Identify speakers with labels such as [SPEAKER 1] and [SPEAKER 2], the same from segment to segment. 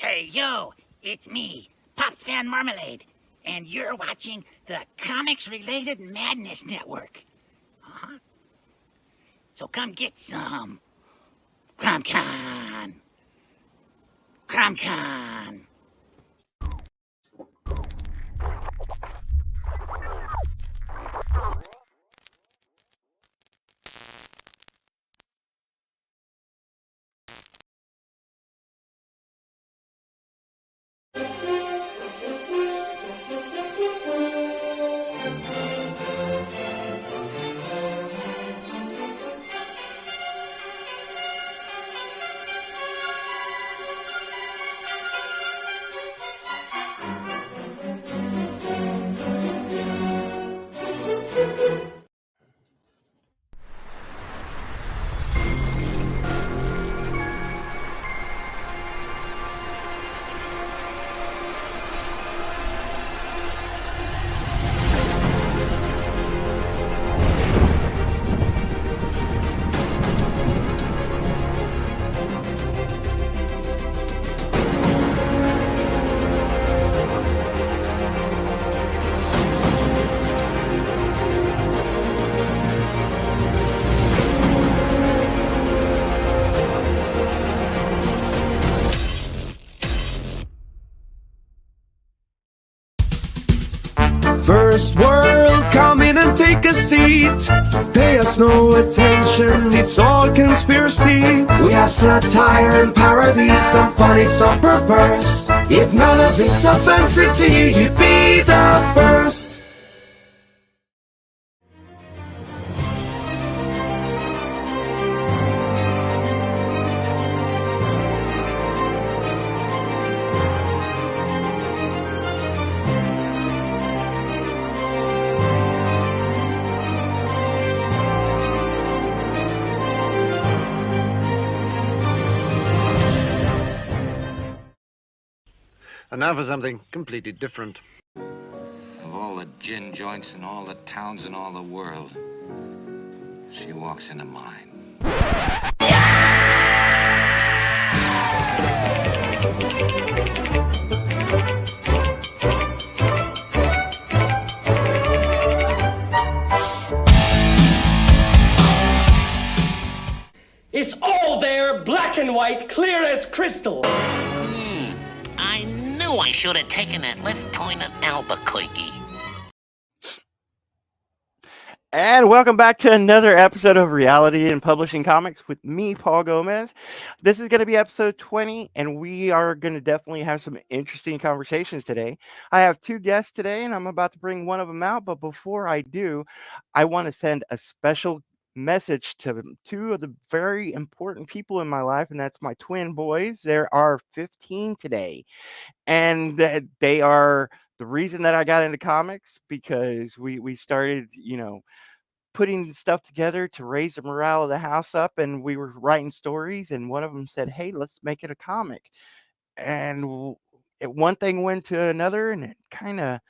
[SPEAKER 1] Hey, yo, it's me, Pops Van Marmalade, and you're watching the Comics-Related Madness Network. Uh-huh. So come get some. CromCon. CromCon.
[SPEAKER 2] First world, come in and take a seat. Pay us no attention, it's all conspiracy. We have satire and parody, some funny, some perverse. If none of it's offensive to you, you'd be the first.
[SPEAKER 3] And now for something completely different.
[SPEAKER 4] Of all the gin joints in all the towns in all the world, she walks into mine.
[SPEAKER 5] It's all there, black and white, clear as crystal.
[SPEAKER 6] I knew I should have taken that left turn at Albuquerque.
[SPEAKER 7] And welcome back to another episode of Reality and Publishing Comics with me, Paul Gomez. This is going to be episode 20, and we are going to definitely have some interesting conversations today. I have two guests today, and I'm about to bring one of them out. But before I do, I want to send a special message to two of the very important people in my life, and that's my twin boys. There are 15 today, and they are the reason that I got into comics, because we started, putting stuff together to raise the morale of the house up, and we were writing stories, and one of them said, hey, let's make it a comic. And one thing went to another, and it kind of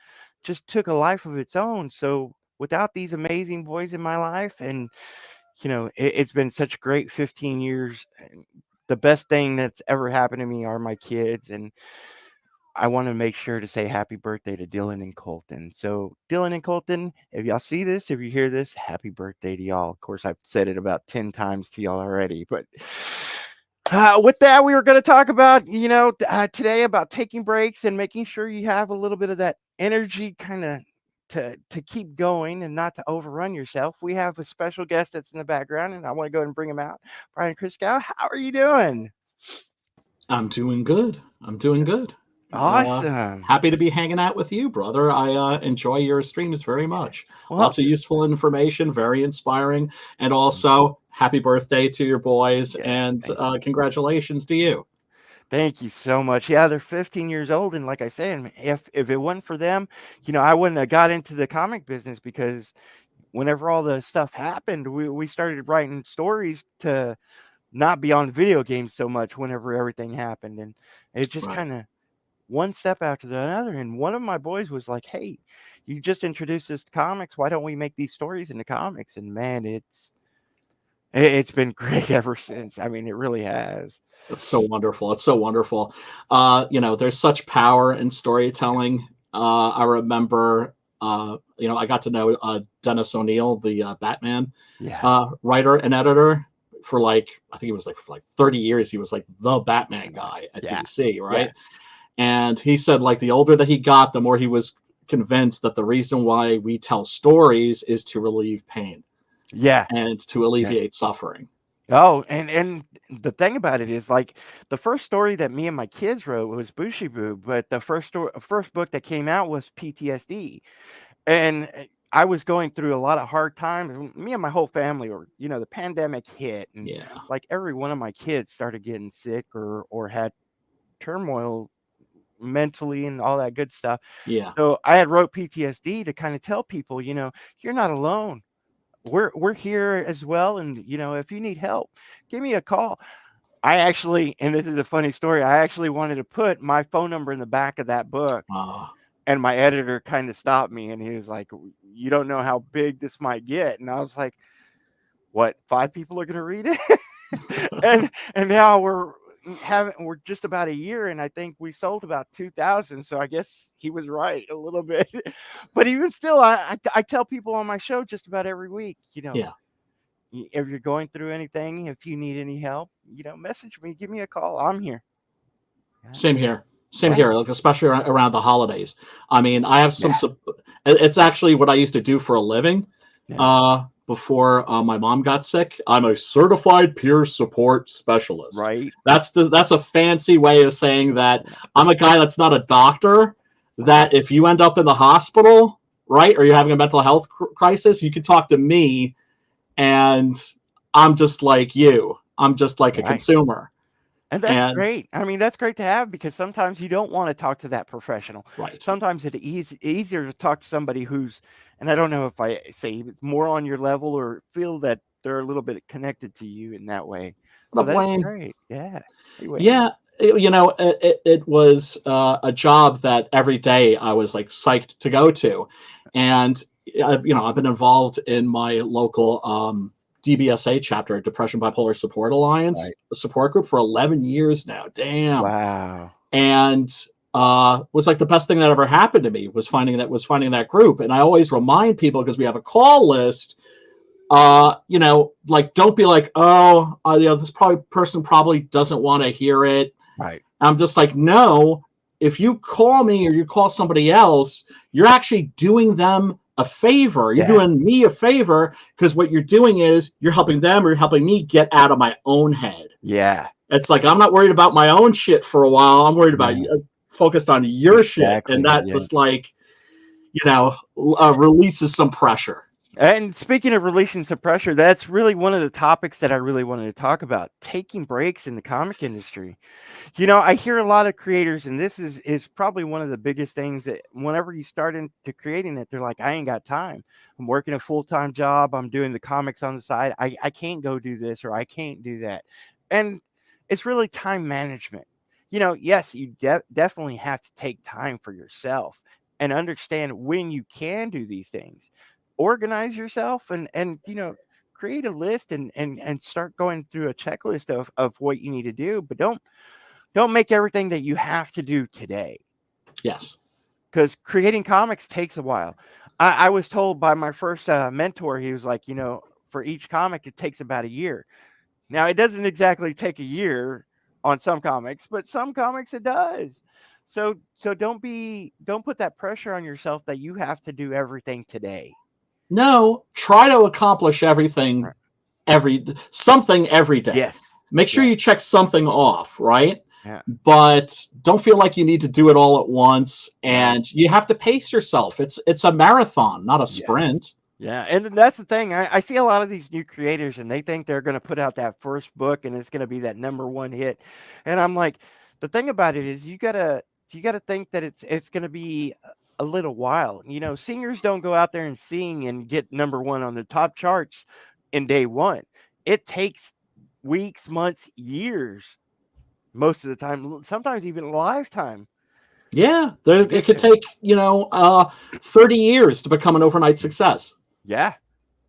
[SPEAKER 7] just took a life of its own. So without these amazing boys in my life, and it's been such a great 15 years. The best thing that's ever happened to me are my kids, and I want to make sure to say happy birthday to Dylan and Colton. So Dylan and Colton, if y'all see this, if you hear this, happy birthday to y'all. Of course, I've said it about 10 times to y'all already, but with that, we were going to talk about, today, about taking breaks and making sure you have a little bit of that energy kind of to keep going and not to overrun yourself. We have a special guest that's in the background, and I want to go ahead and bring him out. Brian Christgau, how are you doing?
[SPEAKER 8] I'm doing good.
[SPEAKER 7] Awesome.
[SPEAKER 8] Happy to be hanging out with you, brother. I enjoy your streams very much.
[SPEAKER 7] Well,
[SPEAKER 8] lots of useful information, very inspiring, and also happy birthday to your boys,
[SPEAKER 7] yes,
[SPEAKER 8] and congratulations to you.
[SPEAKER 7] Thank you so much. Yeah, they're 15 years old, and like I said, if it wasn't for them, I wouldn't have got into the comic business, because whenever all the stuff happened, we started writing stories to not be on video games so much whenever everything happened, and it just kind of one step after the other. And one of my boys was like, hey, you just introduced us to comics, why don't we make these stories into comics? And man, It's been great ever since. I mean, it really has.
[SPEAKER 8] It's so wonderful. It's so wonderful. There's such power in storytelling. I remember, I got to know Dennis O'Neil, the Batman writer and editor, for I think it was for 30 years. He was like the Batman guy at DC, right? And he said the older that he got, the more he was convinced that the reason why we tell stories is to relieve pain.
[SPEAKER 7] Yeah.
[SPEAKER 8] And to alleviate suffering.
[SPEAKER 7] Oh, and the thing about it is the first story that me and my kids wrote was Bushibu, but the first book that came out was PTSD. And I was going through a lot of hard times. Me and my whole family were, the pandemic hit, and every one of my kids started getting sick or had turmoil mentally and all that good stuff.
[SPEAKER 8] Yeah.
[SPEAKER 7] So I had wrote PTSD to kind of tell people, you're not alone. We're here as well, and if you need help, give me a call. I actually, and this is a funny story, I actually wanted to put my phone number in the back of that book. And my editor kind of stopped me, and he was like, you don't know how big this might get. And I was like, what, 5 people are going to read it? and now we're just about a year, and I think we sold about 2,000. So I guess he was right a little bit. But even still, I tell people on my show just about every week, if you're going through anything, if you need any help, message me, give me a call. I'm here.
[SPEAKER 8] Same here. Same here, especially around the holidays. I mean, I have some. It's actually what I used to do for a living. Before my mom got sick, I'm a certified peer support specialist.
[SPEAKER 7] Right.
[SPEAKER 8] That's a fancy way of saying that I'm a guy that's not a doctor. That if you end up in the hospital, right, or you're having a mental health crisis, you can talk to me, and I'm just like you. I'm just like a consumer.
[SPEAKER 7] And that's great. I mean, that's great to have, because sometimes you don't want to talk to that professional.
[SPEAKER 8] Right.
[SPEAKER 7] Sometimes it's easier to talk to somebody who's, and I don't know if I say more on your level or feel that they're a little bit connected to you in that way. So that's great. Yeah.
[SPEAKER 8] Yeah. It was a job that every day I was psyched to go to. And, I've been involved in my local DBSA chapter, Depression Bipolar Support Alliance, a support group for 11 years now. Damn.
[SPEAKER 7] Wow.
[SPEAKER 8] And was the best thing that ever happened to me was finding that group. And I always remind people, because we have a call list, don't be like, this person probably doesn't want to hear it.
[SPEAKER 7] Right.
[SPEAKER 8] I'm just like, no, if you call me or you call somebody else, you're actually doing them a favor. You're doing me a favor, because what you're doing is you're helping them, or you're helping me get out of my own head.
[SPEAKER 7] Yeah.
[SPEAKER 8] It's I'm not worried about my own shit for a while. I'm worried about focused on your shit. And that just releases some pressure.
[SPEAKER 7] And speaking of releasing some pressure, that's really one of the topics that I really wanted to talk about, taking breaks in the comic industry. I hear a lot of creators, and this is probably one of the biggest things, that whenever you start into creating it, they're like, I ain't got time. I'm working a full-time job. I'm doing the comics on the side. I can't go do this, or I can't do that. And it's really time management. Yes, you definitely have to take time for yourself and understand when you can do these things. Organize yourself and create a list and start going through a checklist of what you need to do, but don't make everything that you have to do today.
[SPEAKER 8] Yes.
[SPEAKER 7] Because creating comics takes a while. I was told by my first mentor, he was like, for each comic, it takes about a year. Now, it doesn't exactly take a year on some comics, but some comics it does. So don't put that pressure on yourself that you have to do everything today.
[SPEAKER 8] No, try to accomplish everything, something every day.
[SPEAKER 7] Yes.
[SPEAKER 8] Make sure you check something off, right?
[SPEAKER 7] Yeah.
[SPEAKER 8] But don't feel like you need to do it all at once, and you have to pace yourself. It's a marathon, not a sprint.
[SPEAKER 7] Yeah, and that's the thing. I see a lot of these new creators, and they think they're going to put out that first book, and it's going to be that #1 hit. And I'm like, the thing about it is, you gotta think that it's going to be a little while. Singers don't go out there and sing and get #1 on the top charts in day one. It takes weeks, months, years, most of the time, sometimes even a lifetime.
[SPEAKER 8] Yeah, it could take 30 years to become an overnight success.
[SPEAKER 7] Yeah.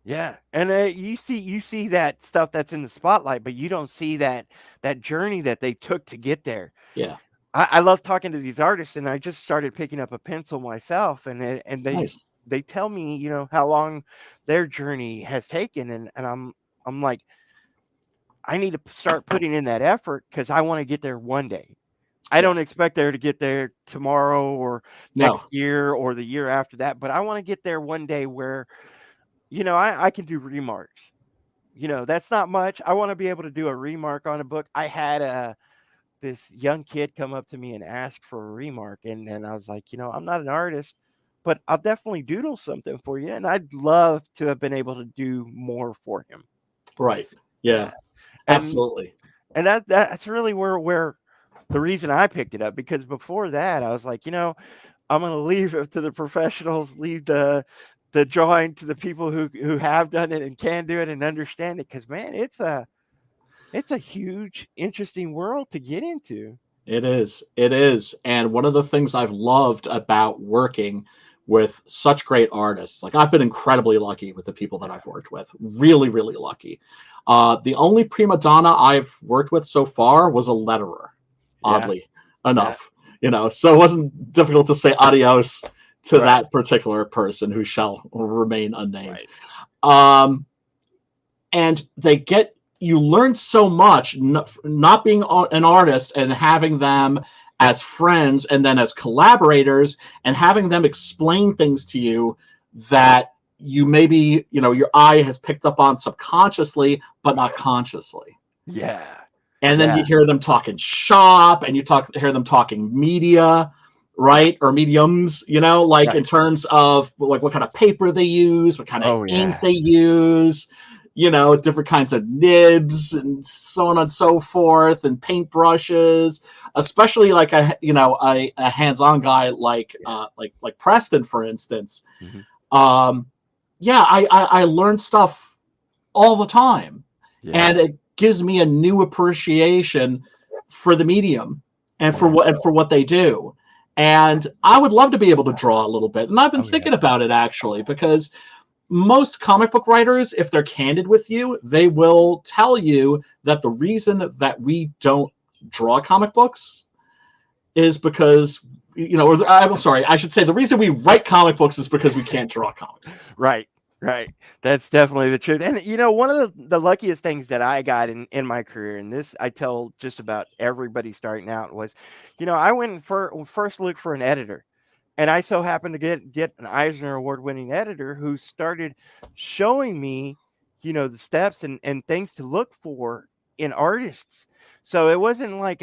[SPEAKER 7] Yeah, and you see that stuff that's in the spotlight, but you don't see that journey that they took to get there.
[SPEAKER 8] Yeah.
[SPEAKER 7] I love talking to these artists, and I just started picking up a pencil myself, and
[SPEAKER 8] Nice.
[SPEAKER 7] they tell me, how long their journey has taken, and I'm like, I need to start putting in that effort because I want to get there one day. I don't expect there to get there tomorrow or next year or the year after that, but I want to get there one day where, I can do remarks. That's not much. I want to be able to do a remark on a book. I had this young kid come up to me and ask for a remark, and I was like, I'm not an artist, but I'll definitely doodle something for you, and I'd love to have been able to do more for him.
[SPEAKER 8] Right. Yeah. Absolutely.
[SPEAKER 7] And that's really where the reason I picked it up, because before that I was like, I'm going to leave it to the professionals, leave the drawing to the people who have done it and can do it and understand it, because man, it's a huge, interesting world to get into.
[SPEAKER 8] It is. And one of the things I've loved about working with such great artists, like I've been incredibly lucky with the people that I've worked with, really, really lucky. The only prima donna I've worked with so far was a letterer, oddly enough, so it wasn't difficult to say adios to that particular person who shall remain unnamed. Right. And you learn so much, not being an artist and having them as friends and then as collaborators and having them explain things to you that you maybe, your eye has picked up on subconsciously, but not consciously.
[SPEAKER 7] Yeah.
[SPEAKER 8] And then you hear them talking shop and hear them talking media, right? Or mediums, in terms of like what kind of paper they use, what kind of ink they use, different kinds of nibs and so on and so forth, and paintbrushes, especially like a hands-on guy like Preston, for instance. Mm-hmm. I learn stuff all the time, and it gives me a new appreciation for the medium and for what they do. And I would love to be able to draw a little bit, and I've been thinking about it actually, because most comic book writers, if they're candid with you, they will tell you that the reason that we don't draw comic books is because, I'm sorry, I should say the reason we write comic books is because we can't draw comic books.
[SPEAKER 7] Right. That's definitely the truth. And, one of the luckiest things that I got in my career, and this I tell just about everybody starting out, was, I went and first looked for an editor. And I so happened to get an Eisner Award-winning editor who started showing me, the steps and things to look for in artists. So it wasn't like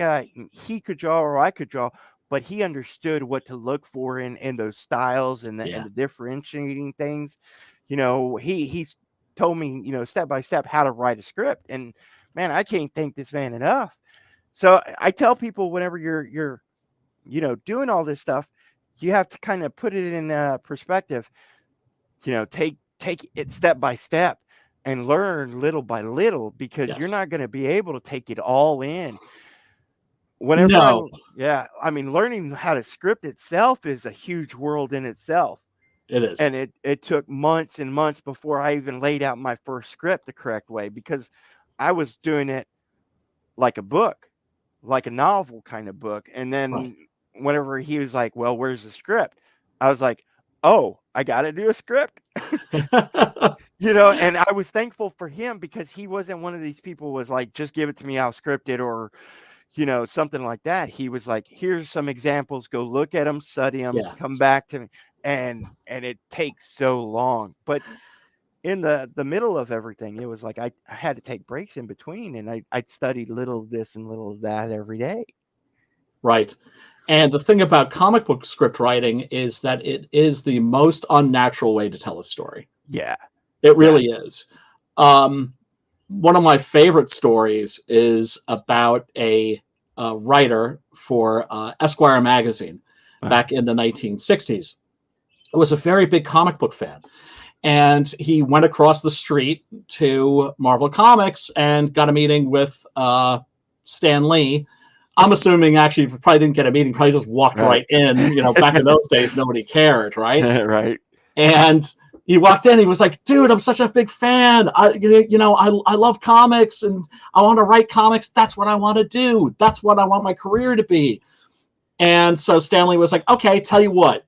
[SPEAKER 7] he could draw or I could draw, but he understood what to look for in those styles and the differentiating things. He's told me, step by step how to write a script. And man, I can't thank this man enough. So I tell people, whenever you're doing all this stuff, you have to kind of put it in perspective, take it step by step and learn little by little, because you're not going to be able to take it all in. Learning how to script itself is a huge world in itself.
[SPEAKER 8] It is.
[SPEAKER 7] And it took months and months before I even laid out my first script the correct way, because I was doing it like a book, like a novel kind of book. And then whenever he was like, well, where's the script? I was like, oh, I got to do a script. And I was thankful for him, because he wasn't one of these people who was like, just give it to me, I'll script it, or, something like that. He was like, here's some examples, go look at them, study them, come back to me. And it takes so long. But in the middle of everything, it was like I had to take breaks in between, and I'd studied little of this and little of that every day. Right.
[SPEAKER 8] And the thing about comic book script writing is that it is the most unnatural way to tell a story.
[SPEAKER 7] Yeah.
[SPEAKER 8] It really is. One of my favorite stories is about a writer for Esquire magazine back in the 1960s. It was a very big comic book fan. And he went across the street to Marvel Comics and got a meeting with Stan Lee. I'm assuming actually probably didn't get a meeting, probably just walked right in. Back in those days, nobody cared, right?
[SPEAKER 7] Right.
[SPEAKER 8] And, he walked in. He was like, "Dude, I'm such a big fan. I love comics, and I want to write comics. That's what I want to do. That's what I want my career to be." And so Stanley was like, "Okay, tell you what,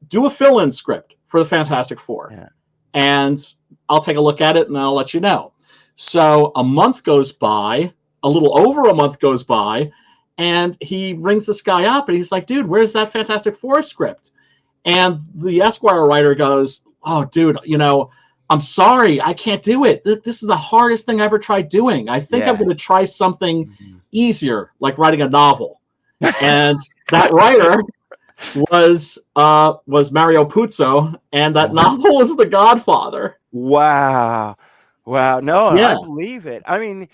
[SPEAKER 8] do a fill-in script for the Fantastic Four, and I'll take a look at it, and I'll let you know." So a month goes by, a little over a month goes by, and he rings this guy up, and he's like, "Dude, where's that Fantastic Four script?" And the Esquire writer goes, "Oh, dude, I'm sorry, I can't do it. This is the hardest thing I ever tried doing. I think I'm going to try something easier, like writing a novel." And that writer was Mario Puzo, and that novel was The Godfather.
[SPEAKER 7] Wow. No, I believe it. I mean,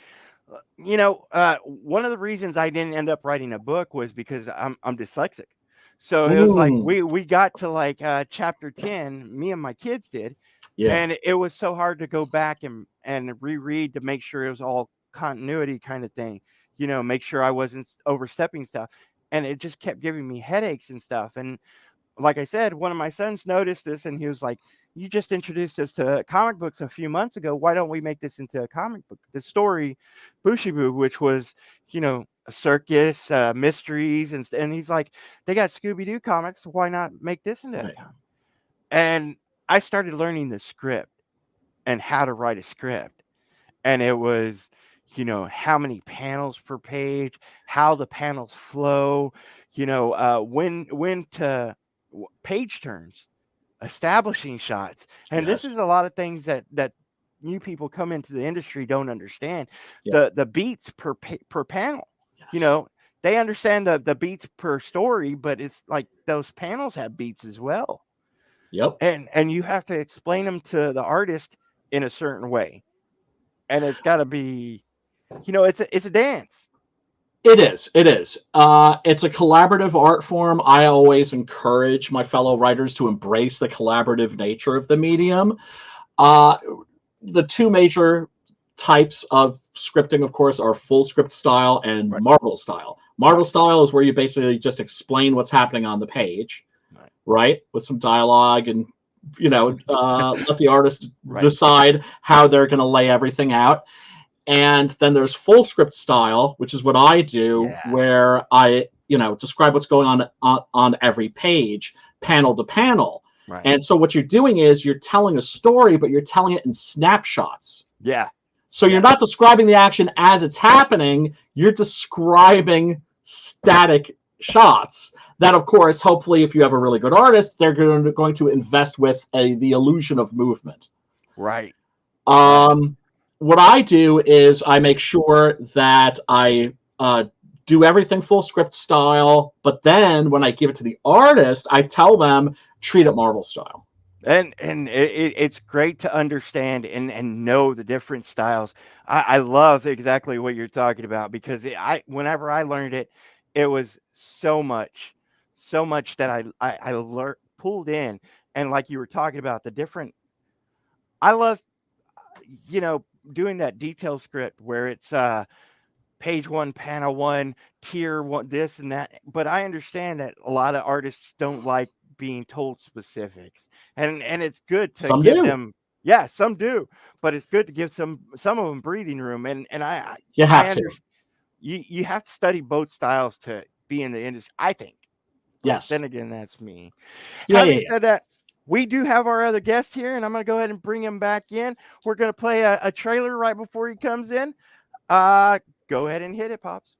[SPEAKER 7] one of the reasons I didn't end up writing a book was because I'm dyslexic. So it was like we got to like chapter 10, me and my kids did. Yeah. And it was so hard to go back and reread to make sure it was all continuity kind of thing, make sure I wasn't overstepping stuff. And it just kept giving me headaches and stuff. And like I said, one of my sons noticed this, and he was like, "You just introduced us to comic books a few months ago. Why don't we make this into a comic book?" The story, Bushibu, which was, a circus, mysteries, and he's like, "They got Scooby-Doo comics. Why not make this into a comic?" And I started learning the script and how to write a script. And it was, how many panels per page, how the panels flow, when to page turns, establishing shots. And this is a lot of things that new people come into the industry don't understand. The beats per panel, they understand the beats per story, but it's like those panels have beats as well.
[SPEAKER 8] Yep.
[SPEAKER 7] And you have to explain them to the artist in a certain way. And it's got to be, it's a dance.
[SPEAKER 8] It is. It's a collaborative art form. I always encourage my fellow writers to embrace the collaborative nature of the medium. The two major types of scripting, of course, are full script style and Marvel style. Marvel style is where you basically just explain what's happening on the page, right? With some dialogue and, let the artist decide how they're going to lay everything out. And then there's full script style, which is what I do, where I, describe what's going on every page, panel to panel. Right. And so what you're doing is you're telling a story, but you're telling it in snapshots.
[SPEAKER 7] Yeah.
[SPEAKER 8] So you're not describing the action as it's happening. You're describing static shots that, of course, hopefully, if you have a really good artist, they're going to invest with the illusion of movement.
[SPEAKER 7] Right.
[SPEAKER 8] What I do is I make sure that I do everything full script style, but then when I give it to the artist, I tell them, treat it Marvel style.
[SPEAKER 7] And it's great to understand and know the different styles. I love exactly what you're talking about, because whenever I learned it, it was so much that I learned, pulled in. And like you were talking about, the different, I love, doing that detail script where it's page 1, panel 1, tier 1, this and that. But I understand that a lot of artists don't like being told specifics, and it's good to give them. Yeah, some do, but it's good to give some of them breathing room. And
[SPEAKER 8] you have to.
[SPEAKER 7] You have to study both styles to be in the industry, I think.
[SPEAKER 8] Yes.
[SPEAKER 7] Then again, that's me.
[SPEAKER 8] Having
[SPEAKER 7] said that, we do have our other guest here, and I'm going to go ahead and bring him back in. We're going to play a trailer right before he comes in. Go ahead and hit it, Pops.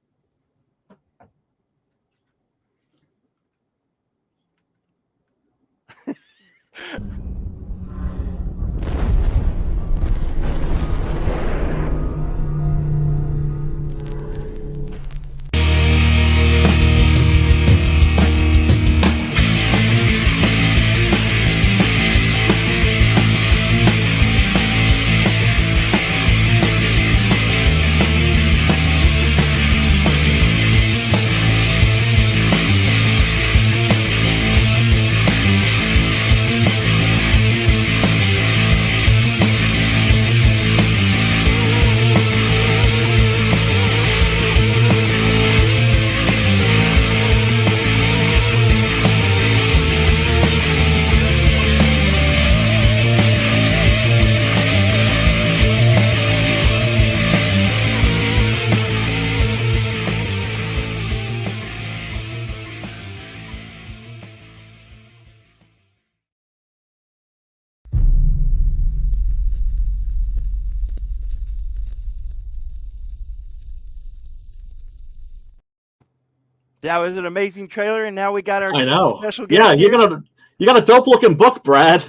[SPEAKER 7] That was an amazing trailer, and now we got our
[SPEAKER 8] I know.
[SPEAKER 7] special
[SPEAKER 8] Yeah,
[SPEAKER 7] guest
[SPEAKER 8] you got a dope looking book, Brad.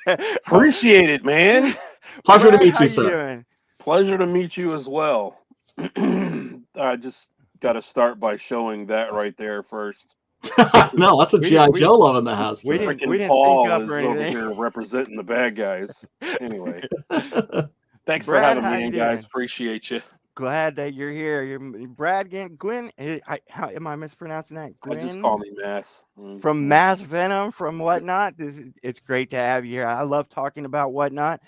[SPEAKER 9] Appreciate it, man.
[SPEAKER 8] Pleasure to
[SPEAKER 7] Brad,
[SPEAKER 8] meet
[SPEAKER 7] how
[SPEAKER 8] you,
[SPEAKER 7] you
[SPEAKER 8] sir.
[SPEAKER 7] doing?
[SPEAKER 9] Pleasure to meet you as well. I just got to start by showing that right there first.
[SPEAKER 8] No, that's a
[SPEAKER 7] We-
[SPEAKER 8] G.I.
[SPEAKER 7] we-
[SPEAKER 8] Joe love in the house.
[SPEAKER 7] we
[SPEAKER 8] today.
[SPEAKER 7] didn't
[SPEAKER 9] Freaking
[SPEAKER 7] sync
[SPEAKER 9] Paul
[SPEAKER 7] up or
[SPEAKER 9] is over
[SPEAKER 7] anything.
[SPEAKER 9] here representing the bad guys. Anyway, thanks for
[SPEAKER 7] Brad,
[SPEAKER 9] having
[SPEAKER 7] how
[SPEAKER 9] me
[SPEAKER 7] you
[SPEAKER 9] in, guys.
[SPEAKER 7] doing?
[SPEAKER 9] Appreciate you.
[SPEAKER 7] Glad that you're here. You're Brad Gwyn. How am I mispronouncing that?
[SPEAKER 9] I just
[SPEAKER 7] Gwyn
[SPEAKER 9] call me Mass.
[SPEAKER 7] from Mass Venom from Whatnot. It's great to have you here. I love talking about Whatnot.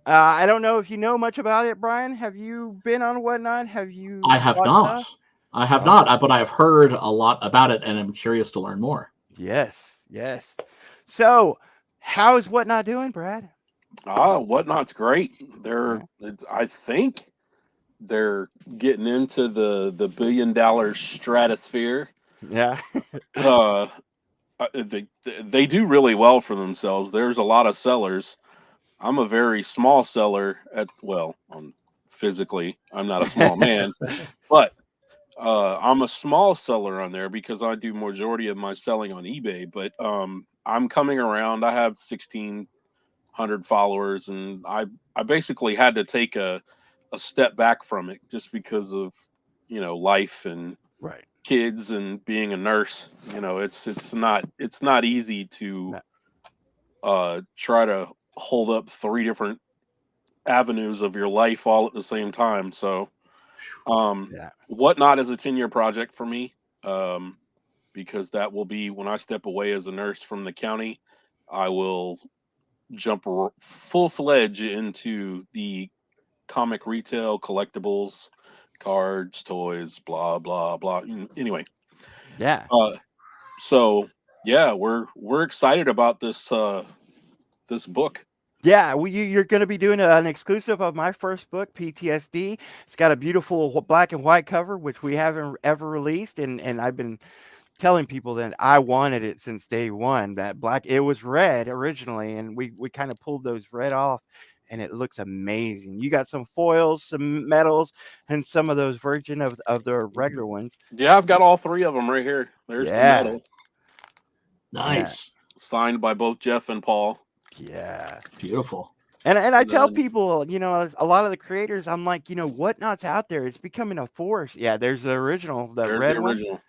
[SPEAKER 7] I don't know if you know much about it, Brian. Have you been on Whatnot? Have you
[SPEAKER 8] I have
[SPEAKER 7] bought
[SPEAKER 8] not.
[SPEAKER 7] stuff?
[SPEAKER 8] I have
[SPEAKER 7] Okay.
[SPEAKER 8] not, but I have heard a lot about it, and I'm curious to learn more.
[SPEAKER 7] Yes. So, how is Whatnot doing, Brad?
[SPEAKER 9] Whatnot's great. I think they're getting into the $1 billion stratosphere.
[SPEAKER 7] Yeah.
[SPEAKER 9] They do really well for themselves. There's a lot of sellers. I'm a very small seller physically. I'm not a small man, but I'm a small seller on there because I do majority of my selling on eBay. But I'm coming around. I have 1,600 followers, and I basically had to take a step back from it just because of life and
[SPEAKER 7] Right.
[SPEAKER 9] kids and being a nurse. It's not easy to try to hold up 3 different avenues of your life all at the same time. So Whatnot is a 10-year project for me, because that will be when I step away as a nurse from the county. I will jump full-fledged into the comic retail, collectibles, cards, toys, blah blah blah. Anyway,
[SPEAKER 7] Yeah.
[SPEAKER 9] So yeah, we're excited about this book.
[SPEAKER 7] Yeah, you're going to be doing an exclusive of my first book, PTSD. It's got a beautiful black and white cover, which we haven't ever released, and I've been telling people that I wanted it since day one. That black, it was red originally, and we kind of pulled those red off, and it looks amazing. You got some foils, some metals, and some of those version of the regular ones.
[SPEAKER 9] Yeah, I've got all 3 of them right here. There's the medal.
[SPEAKER 8] Nice.
[SPEAKER 9] Signed by both Jeff and Paul.
[SPEAKER 7] Yeah.
[SPEAKER 8] Beautiful.
[SPEAKER 7] And I tell people, a lot of the creators, I'm like, Whatnot's out there. It's becoming a force. Yeah, there's the original,
[SPEAKER 9] There's
[SPEAKER 7] red
[SPEAKER 9] the original.
[SPEAKER 7] one.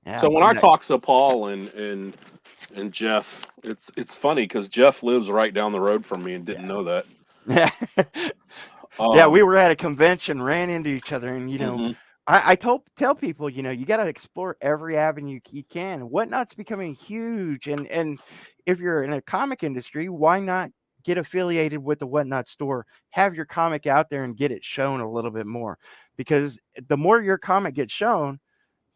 [SPEAKER 7] Yeah,
[SPEAKER 9] So when I talk to Paul and Jeff, it's funny because Jeff lives right down the road from me and didn't know that.
[SPEAKER 7] Yeah, we were at a convention, ran into each other, and I tell people, you got to explore every avenue you can. Whatnot's becoming huge, and if you're in a comic industry, why not get affiliated with the Whatnot store? Have your comic out there and get it shown a little bit more, because the more your comic gets shown,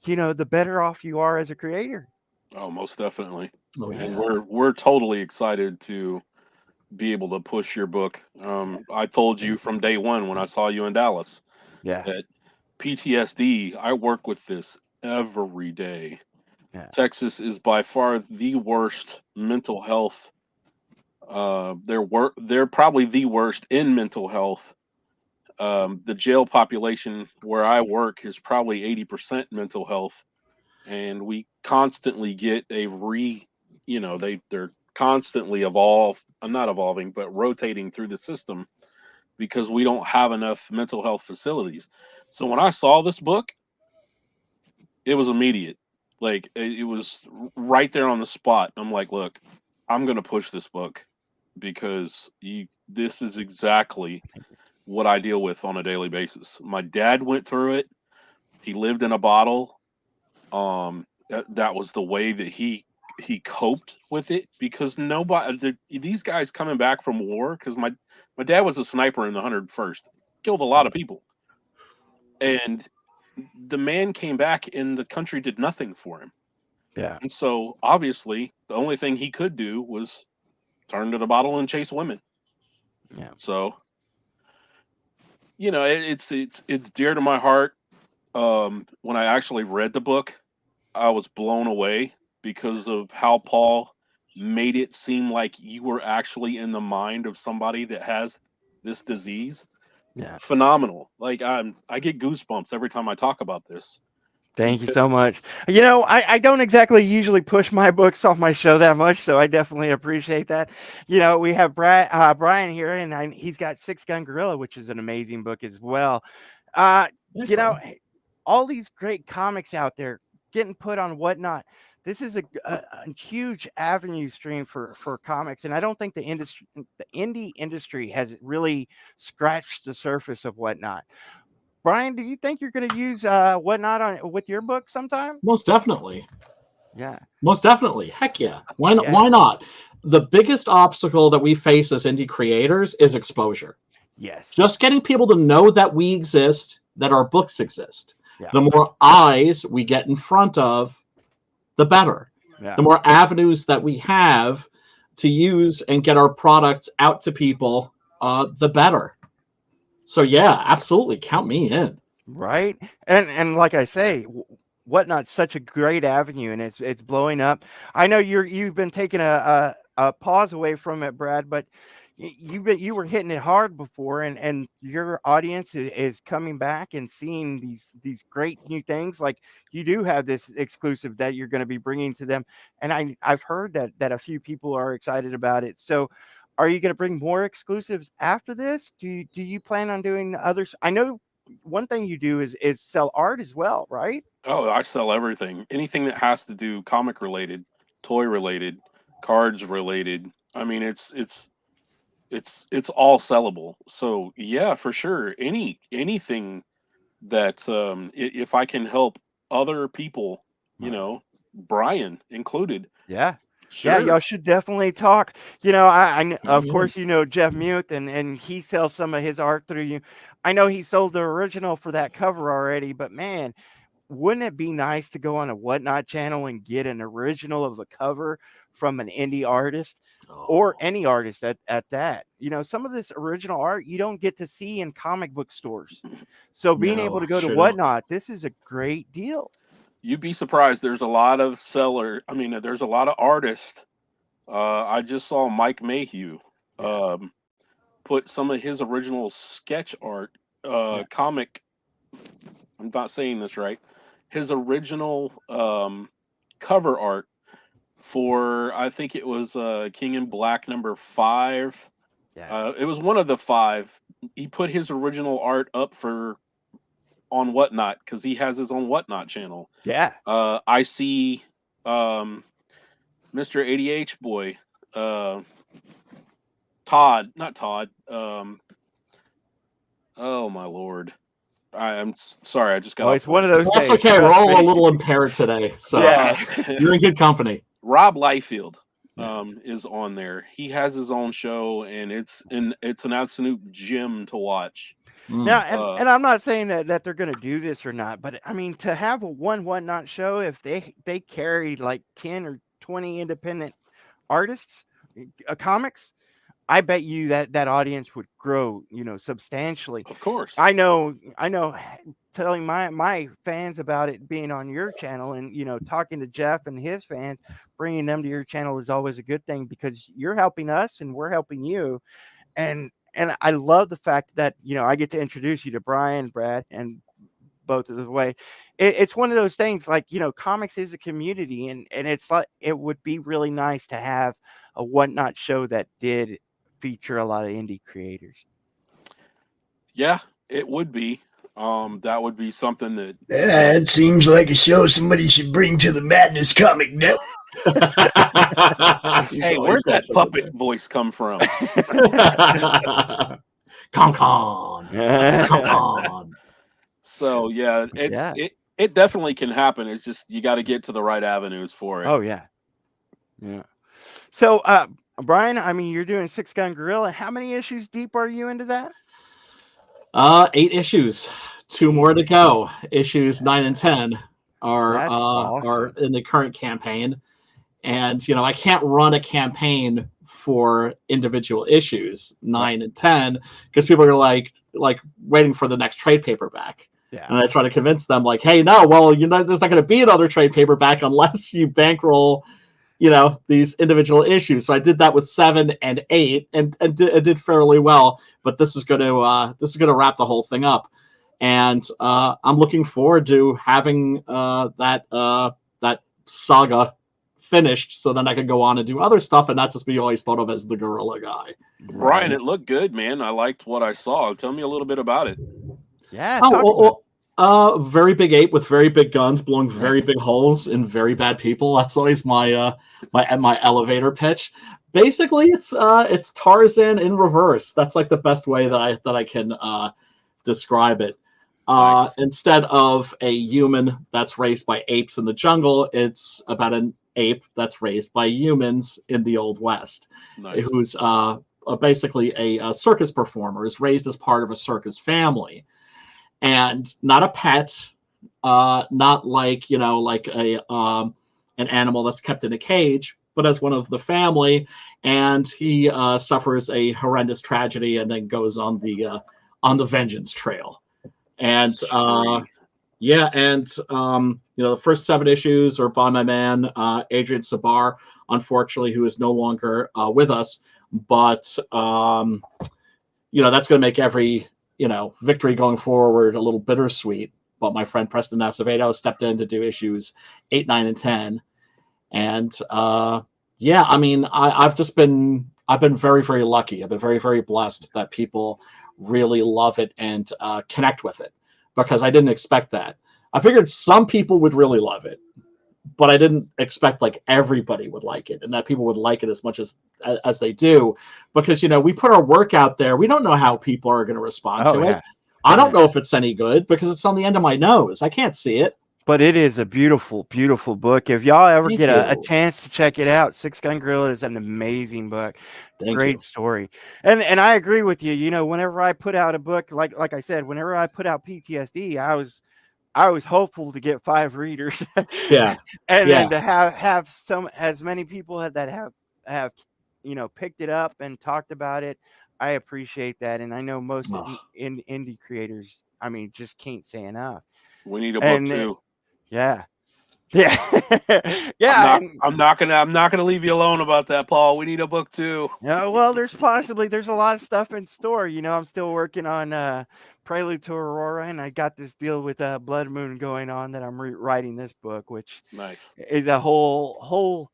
[SPEAKER 7] the better off you are as a creator.
[SPEAKER 9] Oh, most definitely.
[SPEAKER 8] Oh, yeah.
[SPEAKER 9] And we're totally excited to be able to push your book. I told you from day one when I saw you in Dallas that PTSD, I work with this every day. Texas is by far the worst mental health. They're probably the worst in mental health. The jail population where I work is probably 80% mental health, and we constantly get they're constantly not evolving, but rotating through the system because we don't have enough mental health facilities. So when I saw this book, it was immediate. Like it was right there on the spot. I'm like, look, I'm going to push this book because this is exactly what I deal with on a daily basis. My dad went through it. He lived in a bottle. That was the way that he coped with it, because these guys coming back from war, because my dad was a sniper in the 101st, killed a lot of people, and the man came back and the country did nothing for him.
[SPEAKER 7] Yeah.
[SPEAKER 9] And so obviously the only thing he could do was turn to the bottle and chase women.
[SPEAKER 7] Yeah.
[SPEAKER 9] So it's dear to my heart. When I actually read the book, I was blown away because of how Paul made it seem like you were actually in the mind of somebody that has this disease.
[SPEAKER 7] Yeah.
[SPEAKER 9] Phenomenal. Like I get goosebumps every time I talk about this.
[SPEAKER 7] Thank you so much. You know, I don't exactly usually push my books off my show that much, so I definitely appreciate that. You know, we have Brian here, and he's got Six Gun Gorilla, which is an amazing book as well. You know, all these great comics out there getting put on Whatnot. This is a huge avenue stream for comics, and I don't think the indie industry has really scratched the surface of Whatnot. Brian, do you think you're going to use Whatnot with your book sometime?
[SPEAKER 8] Most definitely.
[SPEAKER 7] Yeah.
[SPEAKER 8] Most definitely. Heck yeah. Why not? The biggest obstacle that we face as indie creators is exposure.
[SPEAKER 7] Yes.
[SPEAKER 8] Just getting people to know that we exist, that our books exist.
[SPEAKER 7] Yeah.
[SPEAKER 8] The more eyes we get in front of, the better.
[SPEAKER 7] Yeah.
[SPEAKER 8] The more avenues that we have to use and get our products out to people, the better. So yeah, absolutely, count me in.
[SPEAKER 7] Right, and like I say, Whatnot's such a great avenue, and it's blowing up. I know you've been taking a pause away from it, Brad, but you were hitting it hard before, and your audience is coming back and seeing these great new things. Like you do have this exclusive that you're going to be bringing to them, and I've heard that a few people are excited about it. So are you going to bring more exclusives after this? Do you plan on doing others? I know one thing you do is sell art as well, right?
[SPEAKER 9] Oh, I sell everything. Anything that has to do comic related, toy related, cards related. I mean, it's all sellable. So yeah, for sure. Anything that if I can help other people, you know, Brian included.
[SPEAKER 7] Yeah.
[SPEAKER 9] Sure.
[SPEAKER 7] Yeah, y'all should definitely talk. You know, I of course, you know Jeff Mute, and he sells some of his art through you. I know he sold the original for that cover already, but man, wouldn't it be nice to go on a Whatnot channel and get an original of the cover from an indie artist or any artist at that? You know, some of this original art you don't get to see in comic book stores. So being able to go to Whatnot, this is a great deal.
[SPEAKER 9] You'd be surprised. There's a lot of there's a lot of artists. I just saw Mike Mayhew put some of his original sketch art, comic. I'm not saying this right. His original cover art for, I think it was King in Black #5.
[SPEAKER 7] Yeah.
[SPEAKER 9] It was one of the 5. He put his original art up on Whatnot because he has his own Whatnot channel.
[SPEAKER 7] Yeah.
[SPEAKER 9] I see Mr. ADH boy, Todd, not Todd. Oh my Lord. I'm sorry, I just got
[SPEAKER 7] it's one of those
[SPEAKER 8] That's
[SPEAKER 7] days.
[SPEAKER 8] okay. We're all a little impaired today. So you're in good company.
[SPEAKER 9] Rob Liefeld is on there. He has his own show, and it's an absolute gem to watch.
[SPEAKER 7] Now, and I'm not saying that they're going to do this or not, but I mean, to have a Whatnot show, if they carried like 10 or 20 independent artists, comics, I bet you that audience would grow, you know, substantially.
[SPEAKER 9] Of course.
[SPEAKER 7] I know telling my fans about it being on your channel, and, you know, talking to Jeff and his fans, bringing them to your channel is always a good thing, because you're helping us and we're helping you. And I love the fact that, you know, I get to introduce you to Brian, Brad, and both of the way. It's one of those things, like, you know, comics is a community, and it's like, it would be really nice to have a Whatnot show that did feature a lot of indie creators.
[SPEAKER 9] Yeah, it would be. That would be something that.
[SPEAKER 10] It seems like a show somebody should bring to the Madness Comic Network.
[SPEAKER 9] Hey, where'd that puppet voice come from?
[SPEAKER 8] Con.
[SPEAKER 9] So yeah, it definitely can happen. It's just you got to get to the right avenues for it.
[SPEAKER 7] Oh yeah. So Brian, I mean, you're doing Six Gun Gorilla. How many issues deep are you into that?
[SPEAKER 8] 8 issues. 2 more to go. Issues 9 and 10 are in the current campaign. And, you know, I can't run a campaign for individual issues 9 and 10 because people are like waiting for the next trade paperback. Yeah. And I try to convince them, like, hey, no, well, you know, there's not going to be another trade paperback unless you bankroll, you know, these individual issues. So I did that with 7 and 8 and did fairly well. But this is going to wrap the whole thing up. and I'm looking forward to having that saga finished, so then I could go on and do other stuff and not just be always thought of as the gorilla guy.
[SPEAKER 9] Brian, it looked good, man. I liked what I saw. Tell me a little bit about it.
[SPEAKER 7] Yeah.
[SPEAKER 8] Very big ape with very big guns, blowing very big holes in very bad people. That's always my my elevator pitch. Basically, it's Tarzan in reverse. That's like the best way that I can describe it.
[SPEAKER 9] Nice.
[SPEAKER 8] Instead of a human that's raised by apes in the jungle, it's about an ape that's raised by humans in the Old West,
[SPEAKER 9] Nice.
[SPEAKER 8] who's basically a circus performer, is raised as part of a circus family, and not a pet, not like like a an animal that's kept in a cage, but as one of the family, and he suffers a horrendous tragedy and then goes on the vengeance trail. And the first 7 issues are by my man Adrian Sabar, unfortunately, who is no longer with us. But that's going to make every victory going forward a little bittersweet. But my friend Preston Acevedo stepped in to do issues 8, 9, and 10, and I've been very, very lucky. I've been very, very blessed that people really love it and connect with it, because I didn't expect that. I figured some people would really love it, but I didn't expect like everybody would like it and that people would like it as much as they do, because we put our work out there. We don't know how people are going to respond to it. I don't know if it's any good because it's on the end of my nose. I can't see it.
[SPEAKER 7] But it is a beautiful, beautiful book. If y'all ever get a chance to check it out, Six Gun Gorilla is an amazing book. Great story. And I agree with you. Whenever I put out a book, like I said, whenever I put out PTSD, I was hopeful to get 5 readers.
[SPEAKER 8] Yeah.
[SPEAKER 7] Then to have as many people that have picked it up and talked about it, I appreciate that. And I know most indie creators, just can't say enough.
[SPEAKER 9] We need a book too.
[SPEAKER 7] Yeah.
[SPEAKER 9] I'm not gonna leave you alone about that, Paul. We need a book too.
[SPEAKER 7] Yeah, well, there's a lot of stuff in store. I'm still working on Prelude to Aurora, and I got this deal with Blood Moon going on that I'm writing this book, which is a whole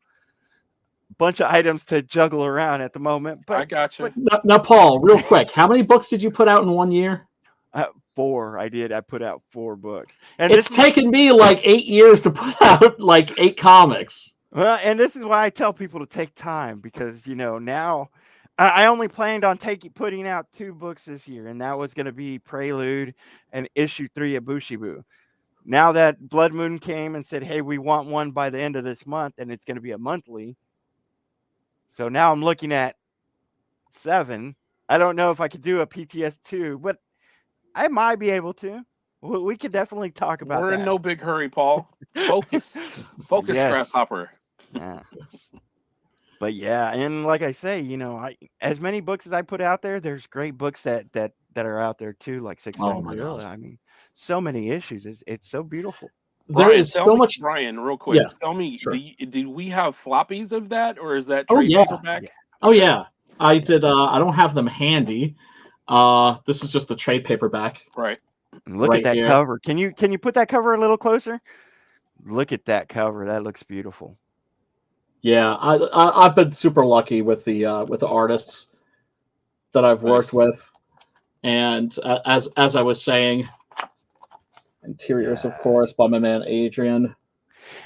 [SPEAKER 7] bunch of items to juggle around at the moment. But
[SPEAKER 9] I got you.
[SPEAKER 8] Now, Paul, real quick, how many books did you put out in 1 year?
[SPEAKER 7] 4. I put out 4 books, and
[SPEAKER 8] it's taken me like 8 years to put out like 8 comics.
[SPEAKER 7] Well, and this is why I tell people to take time, because now I only planned on putting out 2 books this year, and that was going to be Prelude and issue 3 of Bushibu. Now that Blood Moon came and said, hey, we want one by the end of this month, and it's going to be a monthly, so now I'm looking at 7. I don't know if I could do a PTS 2, but I might be able to. We could definitely talk about that.
[SPEAKER 9] We're in no big hurry, Paul. Focus, grasshopper.
[SPEAKER 7] Yeah. But yeah, and like I say, as many books as I put out there, there's great books that are out there too, like Six Gun Gorilla. So many issues. It's so beautiful.
[SPEAKER 9] Brian,
[SPEAKER 8] there is so much.
[SPEAKER 9] Brian, real quick, tell me, do we have floppies of that, or is that trade paperback?
[SPEAKER 8] Oh yeah, I did. I don't have them handy. This is just the trade paperback.
[SPEAKER 9] Right.
[SPEAKER 7] Look at that cover. Can you put that cover a little closer? Look at that cover. That looks beautiful.
[SPEAKER 8] Yeah, I've been super lucky with the artists that I've worked with, and as I was saying, interiors, of course, by my man Adrian.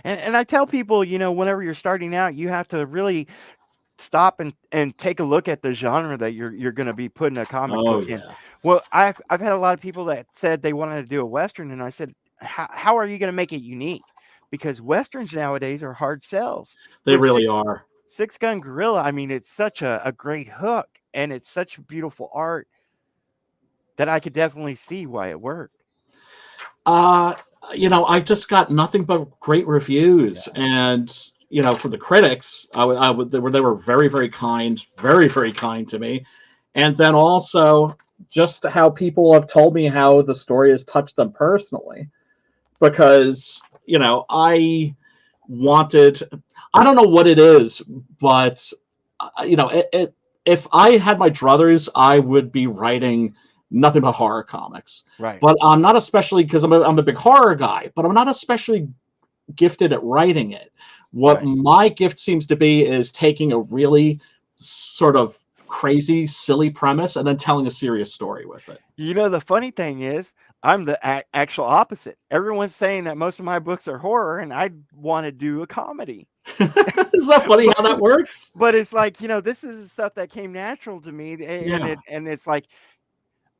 [SPEAKER 7] And I tell people, whenever you're starting out, you have to really stop and take a look at the genre that you're going to be putting a comic book in. Well, I've had a lot of people that said they wanted to do a Western, and I said, how are you going to make it unique? Because Westerns nowadays are hard sells.
[SPEAKER 8] They really are.
[SPEAKER 7] Six Gun Gorilla, it's such a great hook, and it's such beautiful art that I could definitely see why it worked.
[SPEAKER 8] I just got nothing but great reviews, and for the critics, they were very, very kind, very, very kind to me, and then also just how people have told me how the story has touched them personally, because I don't know what it is, but if I had my druthers, I would be writing nothing but horror comics.
[SPEAKER 7] Right.
[SPEAKER 8] But I'm not especially, because I'm a big horror guy, but I'm not especially gifted at writing it. What my gift seems to be is taking a really sort of crazy, silly premise and then telling a serious story with it.
[SPEAKER 7] You know, the funny thing is, I'm the actual opposite. Everyone's saying that most of my books are horror, and I want to do a comedy.
[SPEAKER 8] Is that funny how that works?
[SPEAKER 7] But it's like, you know, this is the stuff that came natural to me, and it's like,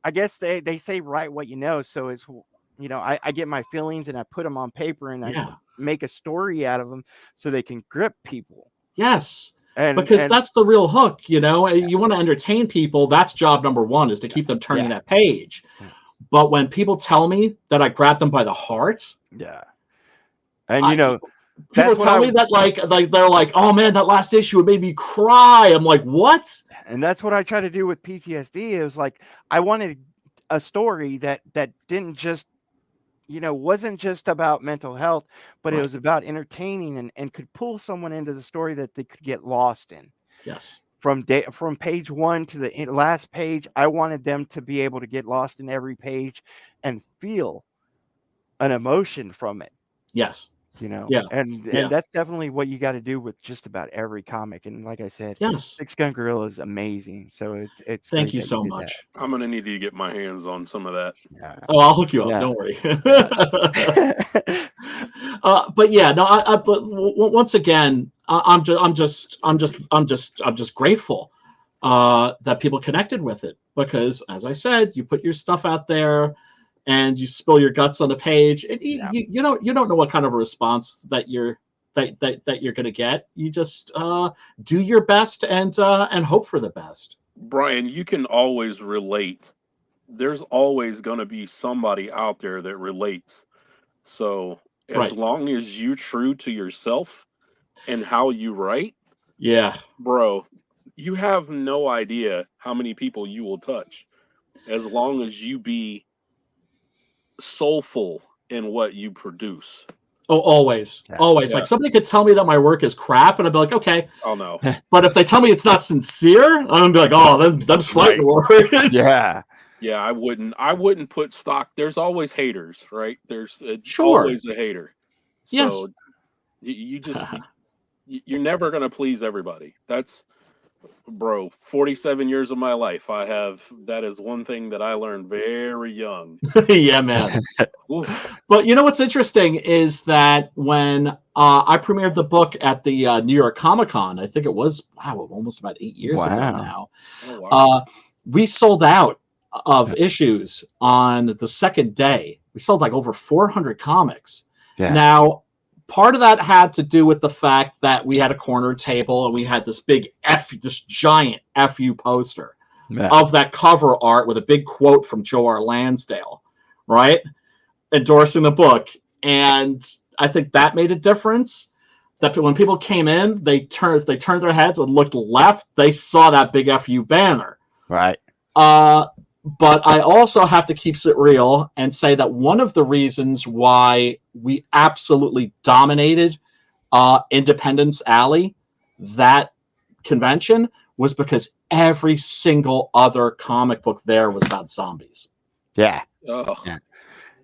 [SPEAKER 7] I guess they say write what you know, so it's, you know, I get my feelings and I put them on paper and I make a story out of them so they can grip people.
[SPEAKER 8] Yes. Because that's the real hook, you know. You want to entertain people. That's job number one, is to keep them turning that page. But when people tell me that I grab them by the heart,
[SPEAKER 7] and you know,
[SPEAKER 8] people tell me that like they're like, oh man, that last issue, it made me cry. I'm like, what?
[SPEAKER 7] And that's what I try to do with PTSD. It was like, I wanted a story that didn't just, you know, wasn't just about mental health, but it was about entertaining and could pull someone into the story that they could get lost in.
[SPEAKER 8] Yes.
[SPEAKER 7] From page 1 to the last page, I wanted them to be able to get lost in every page and feel an emotion from it.
[SPEAKER 8] Yes.
[SPEAKER 7] You know, and that's definitely what you got to do with just about every comic. And like I said, Six Gun Gorilla is amazing. So it's
[SPEAKER 8] thank you so much.
[SPEAKER 9] I'm gonna need to get my hands on some of that.
[SPEAKER 8] Oh, I'll hook you up. Don't worry. But yeah, no. But once again, I'm just grateful that people connected with it, because, as I said, you put your stuff out there and you spill your guts on the page, and you don't know what kind of a response that you're going to get. You just do your best and hope for the best.
[SPEAKER 9] Brian, you can always relate. There's always going to be somebody out there that relates. So as long as you're true to yourself and how you write, bro, you have no idea how many people you will touch, as long as you be soulful in what you produce.
[SPEAKER 8] Oh, always. Like, somebody could tell me that my work is crap, and I'd be like, okay.
[SPEAKER 9] Oh no.
[SPEAKER 8] But if they tell me it's not sincere, I'm gonna be like, oh, that's fighting words.
[SPEAKER 9] Yeah, I wouldn't put stock. There's always haters, right? There's always a hater. So you just you're never gonna please everybody. That's, bro, 47 years of my life, that is one thing that I learned very young.
[SPEAKER 8] Yeah, man. But you know what's interesting is that when I premiered the book at the New York Comic Con, I think it was almost about 8 years ago now.
[SPEAKER 9] Oh, wow.
[SPEAKER 8] We sold out of issues on the second day. We sold like over 400 comics. Now, part of that had to do with the fact that we had a corner table and we had this giant FU poster of that cover art with a big quote from Joe R. Lansdale, right? Endorsing the book. And I think that made a difference. That when people came in, they turned their heads and looked left. They saw that big FU banner.
[SPEAKER 7] Right.
[SPEAKER 8] But I also have to keep it real and say that one of the reasons why we absolutely dominated Independence Alley, that convention, was because every single other comic book there was about zombies.
[SPEAKER 7] Yeah.
[SPEAKER 9] Oh,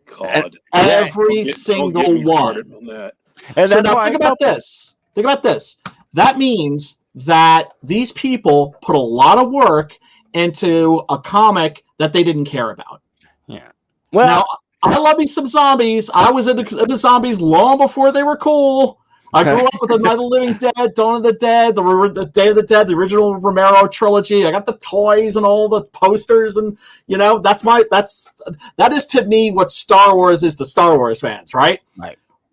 [SPEAKER 9] God.
[SPEAKER 8] Every single one.
[SPEAKER 9] And
[SPEAKER 8] so now think about this. Think about this. That means that these people put a lot of work into a comic that they didn't care about.
[SPEAKER 7] Yeah. Well,
[SPEAKER 8] now, I love me some zombies. I was into zombies long before they were cool. I grew up with the Night of the Living Dead, Dawn of the Dead, the Day of the Dead, the original Romero trilogy. I got the toys and all the posters, and you know, that is to me what Star Wars is to Star Wars fans, right?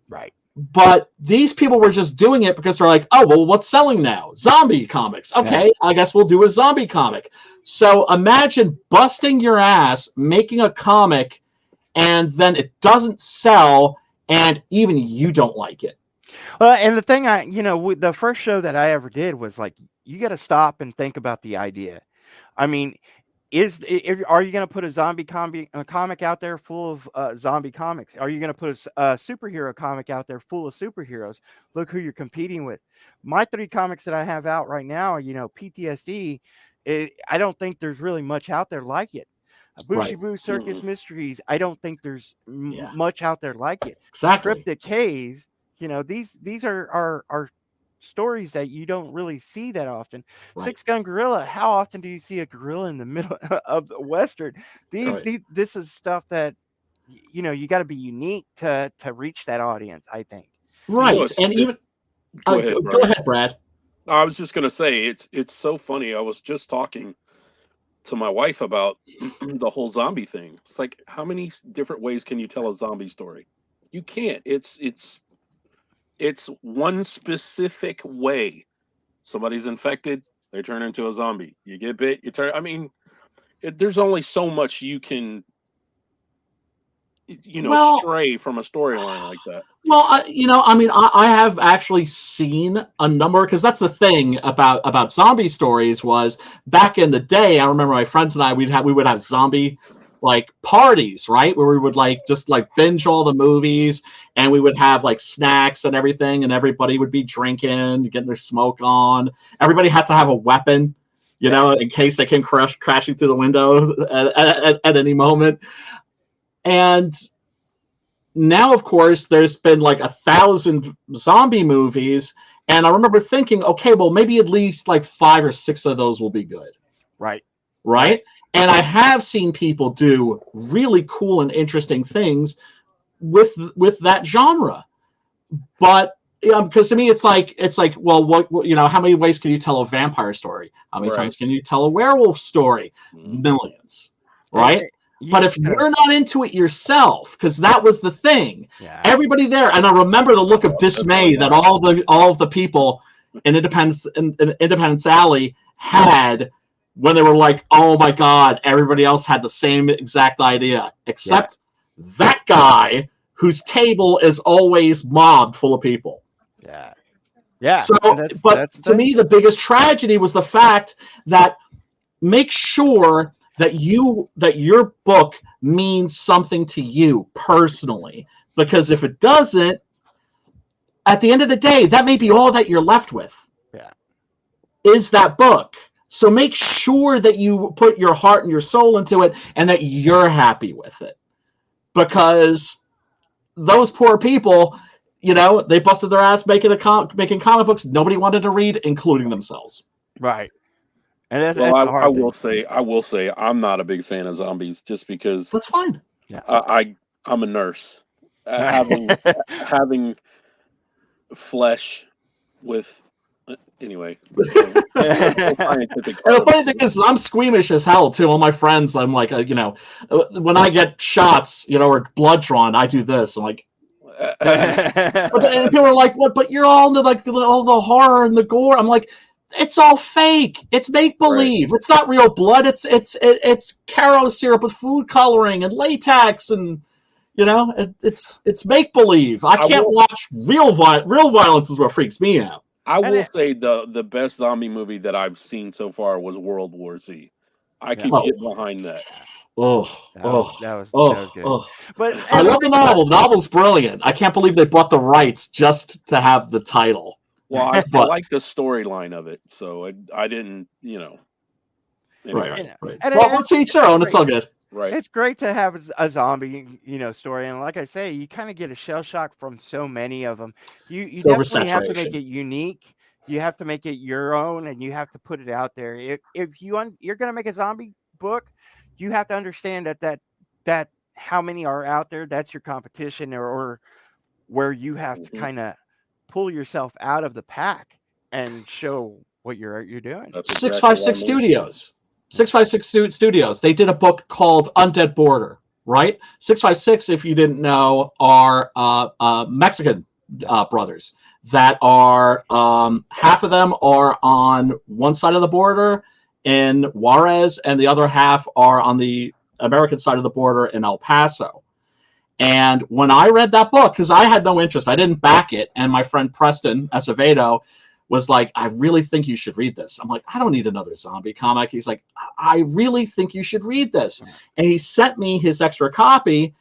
[SPEAKER 7] Right.
[SPEAKER 8] But these people were just doing it because they're like, oh, well, what's selling now? Zombie comics. Okay, I guess we'll do a zombie comic. So imagine busting your ass, making a comic, and then it doesn't sell, and even you don't like it.
[SPEAKER 7] And the thing the first show that I ever did was like, you got to stop and think about the idea. I mean, are you going to put a zombie comic out there full of zombie comics? Are you going to put a superhero comic out there full of superheroes? Look who you're competing with. My 3 comics that I have out right now, PTSD. I don't think there's really much out there like it. Bushibu Circus Mysteries. I don't think there's much out there like it.
[SPEAKER 8] Exactly.
[SPEAKER 7] Cryptic Haze. These are stories that you don't really see that often.
[SPEAKER 8] Right.
[SPEAKER 7] Six Gun Gorilla. How often do you see a gorilla in the middle of the Western? This is stuff that you got to be unique to reach that audience, I think.
[SPEAKER 8] Right. And even go ahead, Brad.
[SPEAKER 9] I was just going to say it's so funny. I was just talking to my wife about the whole zombie thing. It's like, how many different ways can you tell a zombie story? You can't. It's one specific way. Somebody's infected, they turn into a zombie. You get bit, you turn. I mean, there's only so much you can, stray from a storyline like that.
[SPEAKER 8] Well, I have actually seen a number, because that's the thing about zombie stories was back in the day. I remember my friends and I we would have zombie parties, right, where we would just binge all the movies, and we would have snacks and everything, and everybody would be drinking, getting their smoke on. Everybody had to have a weapon, in case they came crashing through the window at any moment. And now, of course, there's been 1,000 zombie movies, and I remember thinking, okay, well, maybe at least 5 or 6 of those will be good.
[SPEAKER 7] Right.
[SPEAKER 8] And I have seen people do really cool and interesting things with that genre. But because to me, it's like, well, what how many ways can you tell a vampire story? How many times can you tell a werewolf story? Millions, right? But if you're not into it yourself, because that was the thing, everybody there, and I remember the look of dismay that all of the people in Independence Alley had when they were like, "Oh my God!" Everybody else had the same exact idea, except that guy whose table is always mobbed full of people.
[SPEAKER 7] Yeah.
[SPEAKER 8] So, but to me, the biggest tragedy was the fact that make sure that your book means something to you personally, because if it doesn't, at the end of the day, that may be all that you're left with. Is that book. So make sure that you put your heart and your soul into it, and that you're happy with it, because those poor people, they busted their ass making comic books nobody wanted to read, including themselves.
[SPEAKER 7] Right. And that's
[SPEAKER 9] I will say I'm not a big fan of zombies, just because
[SPEAKER 8] that's fine.
[SPEAKER 9] I'm a nurse. Having flesh with anyway.
[SPEAKER 8] And the funny thing is, I'm squeamish as hell too. All my friends, I'm like, when I get shots, or blood drawn, I do this. I'm like, and people are like, "What? But you're all into all the horror and the gore." I'm like, it's all fake. It's make believe. Right. It's not real blood. It's Caro syrup with food coloring and latex, and it's make believe. I can't watch real violence. Is what freaks me out.
[SPEAKER 9] I will say the best zombie movie that I've seen so far was World War Z. I can get behind that.
[SPEAKER 7] That was good.
[SPEAKER 8] But I love the novel. The novel's brilliant. I can't believe they bought the rights just to have the title.
[SPEAKER 9] Well, I like the storyline of it, so I didn't, Anyway.
[SPEAKER 8] Right. Well, let's each their own. It's all good.
[SPEAKER 9] Right.
[SPEAKER 7] It's great to have a zombie, story, and like I say, you kind of get a shell shock from so many of them. You definitely have to make it unique. You have to make it your own, and you have to put it out there. If you're going to make a zombie book, you have to understand that how many are out there. That's your competition, or where you have to kind of pull yourself out of the pack and show what you're doing.
[SPEAKER 8] 656 Studios. 656 Studios. They did a book called Undead Border, right? 656, if you didn't know, are Mexican brothers that are half of them are on one side of the border in Juarez, and the other half are on the American side of the border in El Paso. And when I read that book, because I had no interest, I didn't back it, and my friend Preston Acevedo was like, I really think you should read this. I'm like, I don't need another zombie comic. He's like, I really think you should read this. And he sent me his extra copy,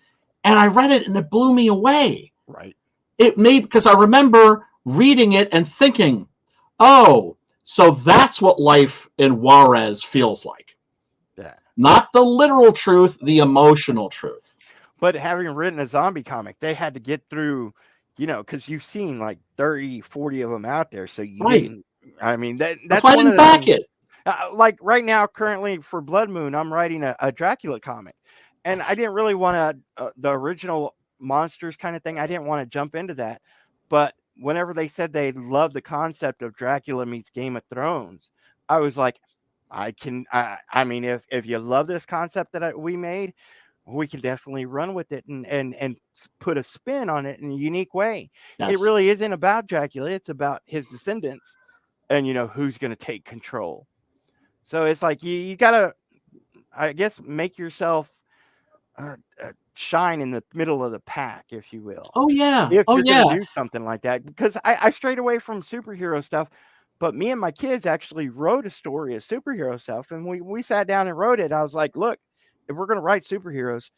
[SPEAKER 8] and I read it, and it blew me away.
[SPEAKER 7] Right.
[SPEAKER 8] Because I remember reading it and thinking, oh, so that's what life in Juarez feels like.
[SPEAKER 7] Yeah.
[SPEAKER 8] Not the literal truth, the emotional truth.
[SPEAKER 7] But having written a zombie comic, they had to get through, because you've seen like 30, 40 of them out there. So you didn't, I mean, that's
[SPEAKER 8] why I
[SPEAKER 7] one
[SPEAKER 8] didn't
[SPEAKER 7] of the
[SPEAKER 8] back
[SPEAKER 7] things.
[SPEAKER 8] it.
[SPEAKER 7] Like right now, currently for Blood Moon, I'm writing a Dracula comic. And I didn't really want to, the original monsters kind of thing, I didn't want to jump into that. But whenever they said they loved the concept of Dracula meets Game of Thrones, I was like, I mean, if you love this concept that we made, we can definitely run with it and put a spin on it in a unique way.
[SPEAKER 8] Yes.
[SPEAKER 7] It really isn't about Dracula. It's about his descendants and, who's going to take control. So it's like you got to, I guess, make yourself shine in the middle of the pack, if you will.
[SPEAKER 8] Oh, yeah.
[SPEAKER 7] If
[SPEAKER 8] Oh,
[SPEAKER 7] you're
[SPEAKER 8] yeah.
[SPEAKER 7] going to do something like that. Because I strayed away from superhero stuff. But me and my kids actually wrote a story of superhero stuff. And we sat down and wrote it. I was like, look, if we're going to write superheroes,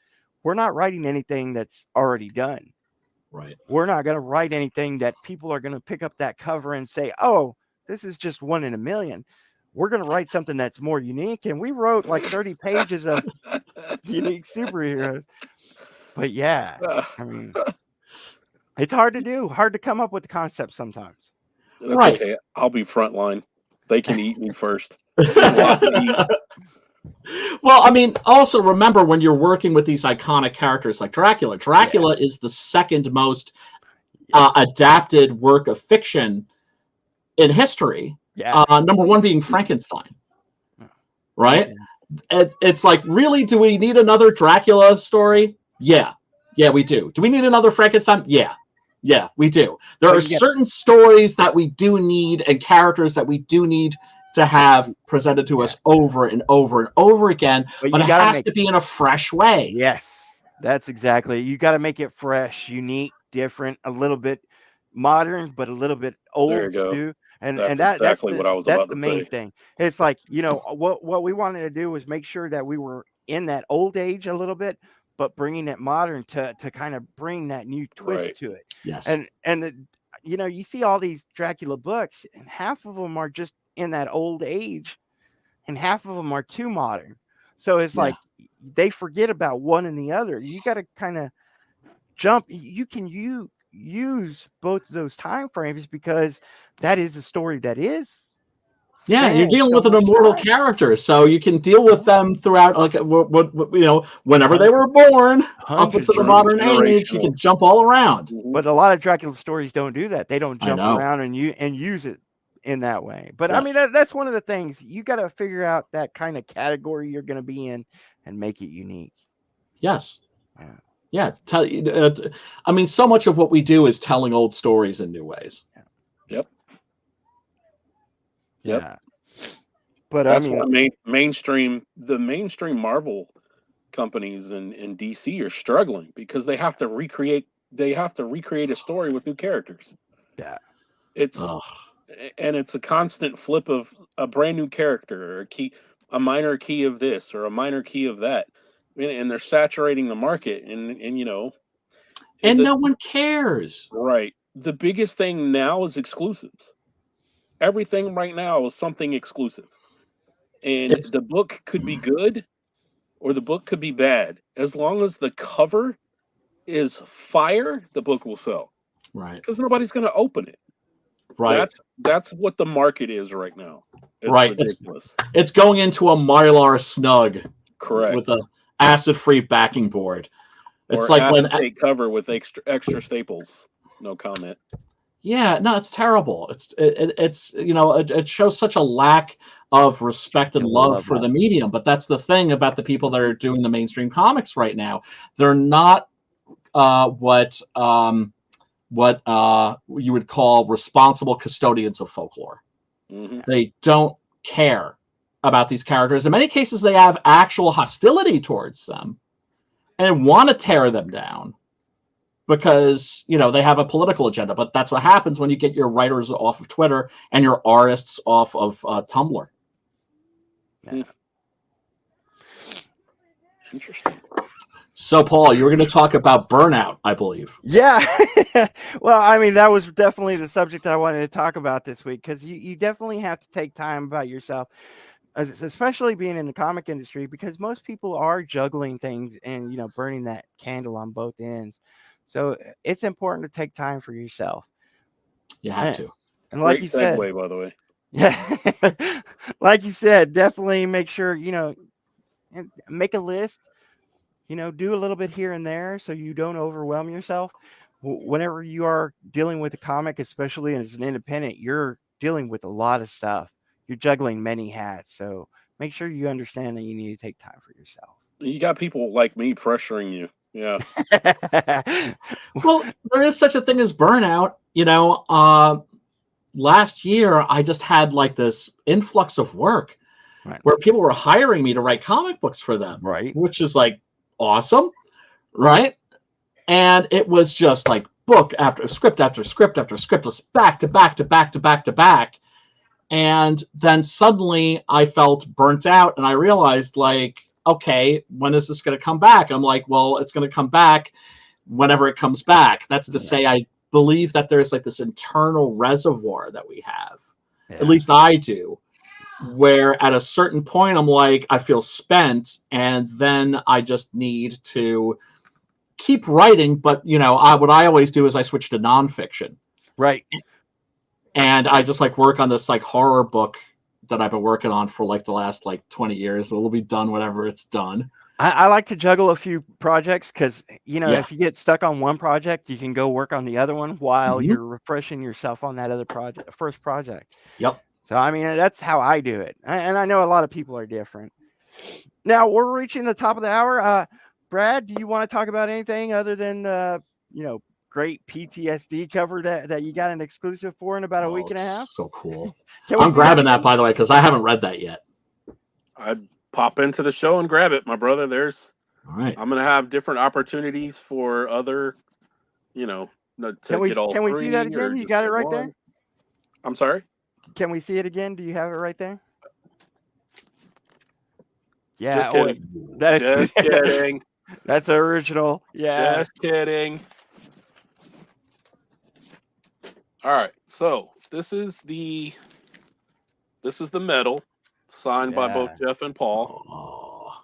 [SPEAKER 7] we're not writing anything that's already done.
[SPEAKER 8] Right.
[SPEAKER 7] We're not going to write anything that people are going to pick up that cover and say, oh, this is just one in a million. We're going to write something that's more unique. And we wrote like 30 pages of unique superheroes. But yeah, I mean, it's hard to do, hard to come up with the concept sometimes.
[SPEAKER 9] That's okay. I'll be frontline. They can eat me first.
[SPEAKER 8] Well, I mean, also remember when you're working with these iconic characters like Dracula. Dracula is the second most adapted work of fiction in history.
[SPEAKER 7] Yeah.
[SPEAKER 8] Number one being Frankenstein. Right? Yeah. It's like, really, do we need another Dracula story? Yeah. Yeah, we do. Do we need another Frankenstein? Yeah. Yeah, we do. There are certain stories that we do need and characters that we do need to have presented to us over and over and over again, but it has to be in a fresh way.
[SPEAKER 7] Yes, that's exactly. You got to make it fresh, unique, different, a little bit modern, but a little bit old too. And that's exactly what I was about to say. That's the main thing. It's like, what we wanted to do was make sure that we were in that old age a little bit, but bringing it modern to kind of bring that new twist to it.
[SPEAKER 8] Yes.
[SPEAKER 7] And you see all these Dracula books, and half of them are just in that old age, and half of them are too modern. So it's like they forget about one and the other. You got to kind of jump. You can use both of those time frames because that is a story that is.
[SPEAKER 8] Yeah, you're dealing with an immortal character, so you can deal with them throughout, like whenever they were born, up into the modern age. You can jump all around.
[SPEAKER 7] But a lot of Dracula stories don't do that. They don't jump around and use it in that way. But I mean, that's one of the things you got to figure out, that kind of category you're going to be in and make it unique.
[SPEAKER 8] Yes. Yeah. I mean, so much of what we do is telling old stories in new ways.
[SPEAKER 9] Yep.
[SPEAKER 7] Yeah. But
[SPEAKER 9] that's
[SPEAKER 7] I mean,
[SPEAKER 9] why the mainstream Marvel companies and DC are struggling because they have to recreate a story with new characters.
[SPEAKER 7] Yeah.
[SPEAKER 9] It's a constant flip of a brand new character, or a minor key of this or a minor key of that. And they're saturating the market, and
[SPEAKER 8] no one cares.
[SPEAKER 9] Right. The biggest thing now is exclusives. Everything right now is something exclusive, and the book could be good, or the book could be bad. As long as the cover is fire, the book will sell.
[SPEAKER 8] Right.
[SPEAKER 9] Because nobody's going to open it.
[SPEAKER 8] Right.
[SPEAKER 9] That's what the market is right now. It's
[SPEAKER 8] right.
[SPEAKER 9] ridiculous.
[SPEAKER 8] It's going into a Mylar snug.
[SPEAKER 9] Correct.
[SPEAKER 8] With a acid-free backing board. It's
[SPEAKER 9] or
[SPEAKER 8] like when
[SPEAKER 9] cover with extra staples. No comment.
[SPEAKER 8] Yeah, no, it's terrible. It's it shows such a lack of respect and love for the medium. But that's the thing about the people that are doing the mainstream comics right now. They're not what you would call responsible custodians of folklore.
[SPEAKER 9] Mm-hmm.
[SPEAKER 8] They don't care about these characters. In many cases, they have actual hostility towards them and want to tear them down. Because, they have a political agenda. But that's what happens when you get your writers off of Twitter and your artists off of Tumblr.
[SPEAKER 7] Yeah.
[SPEAKER 9] Interesting.
[SPEAKER 8] So, Paul, you were going to talk about burnout, I believe.
[SPEAKER 7] Yeah. Well, I mean, that was definitely the subject I wanted to talk about this week, because you definitely have to take time about yourself. especially being in the comic industry, because most people are juggling things and burning that candle on both ends. So it's important to take time for yourself.
[SPEAKER 8] You have to.
[SPEAKER 7] And like
[SPEAKER 9] Great
[SPEAKER 7] you said,
[SPEAKER 9] segue, by the way.
[SPEAKER 7] yeah, like you said, definitely make sure and make a list. Do a little bit here and there so you don't overwhelm yourself. Whenever you are dealing with a comic, especially as an independent, you're dealing with a lot of stuff. You're juggling many hats. So make sure you understand that you need to take time for yourself.
[SPEAKER 9] You got people like me pressuring you. Yeah.
[SPEAKER 8] Well, there is such a thing as burnout. Last year I just had like this influx of work where people were hiring me to write comic books for them,
[SPEAKER 7] right?
[SPEAKER 8] Which is like awesome, right? And it was just like book after script after script after script, just back to back to back to back to back. And then suddenly I felt burnt out, and I realized, like, okay, when is this going to come back? I'm like, well, it's going to come back whenever it comes back. That's to say, I believe that there's like this internal reservoir that we have. At least I do, where at a certain point I'm like, I feel spent, and then I just need to keep writing. But what I always do is I switch to nonfiction,
[SPEAKER 7] right?
[SPEAKER 8] And I just like work on this like horror book that I've been working on for like the last like 20 years. It will be done whenever it's done.
[SPEAKER 7] I like to juggle a few projects because, if you get stuck on one project, you can go work on the other one while you're refreshing yourself on that other first project.
[SPEAKER 8] Yep.
[SPEAKER 7] So, I mean, that's how I do it. And I know a lot of people are different. Now, we're reaching the top of the hour. Brad, do you want to talk about anything other than, great PTSD cover that you got an exclusive for in about a week and a half?
[SPEAKER 8] So cool. I'm grabbing that, by the way, because I haven't read that yet.
[SPEAKER 9] I'd pop into the show and grab it, my brother.
[SPEAKER 8] All right.
[SPEAKER 9] I'm gonna have different opportunities for other, to
[SPEAKER 7] can we
[SPEAKER 9] get all
[SPEAKER 7] can we see that again? You got it right there.
[SPEAKER 9] I'm sorry.
[SPEAKER 7] Can we see it again? Do you have it right there? Yeah.
[SPEAKER 9] Just kidding.
[SPEAKER 7] Just
[SPEAKER 9] kidding.
[SPEAKER 7] That's original. Yeah.
[SPEAKER 9] Just kidding. All right. So this is the medal signed by both Jeff and Paul.
[SPEAKER 8] Oh,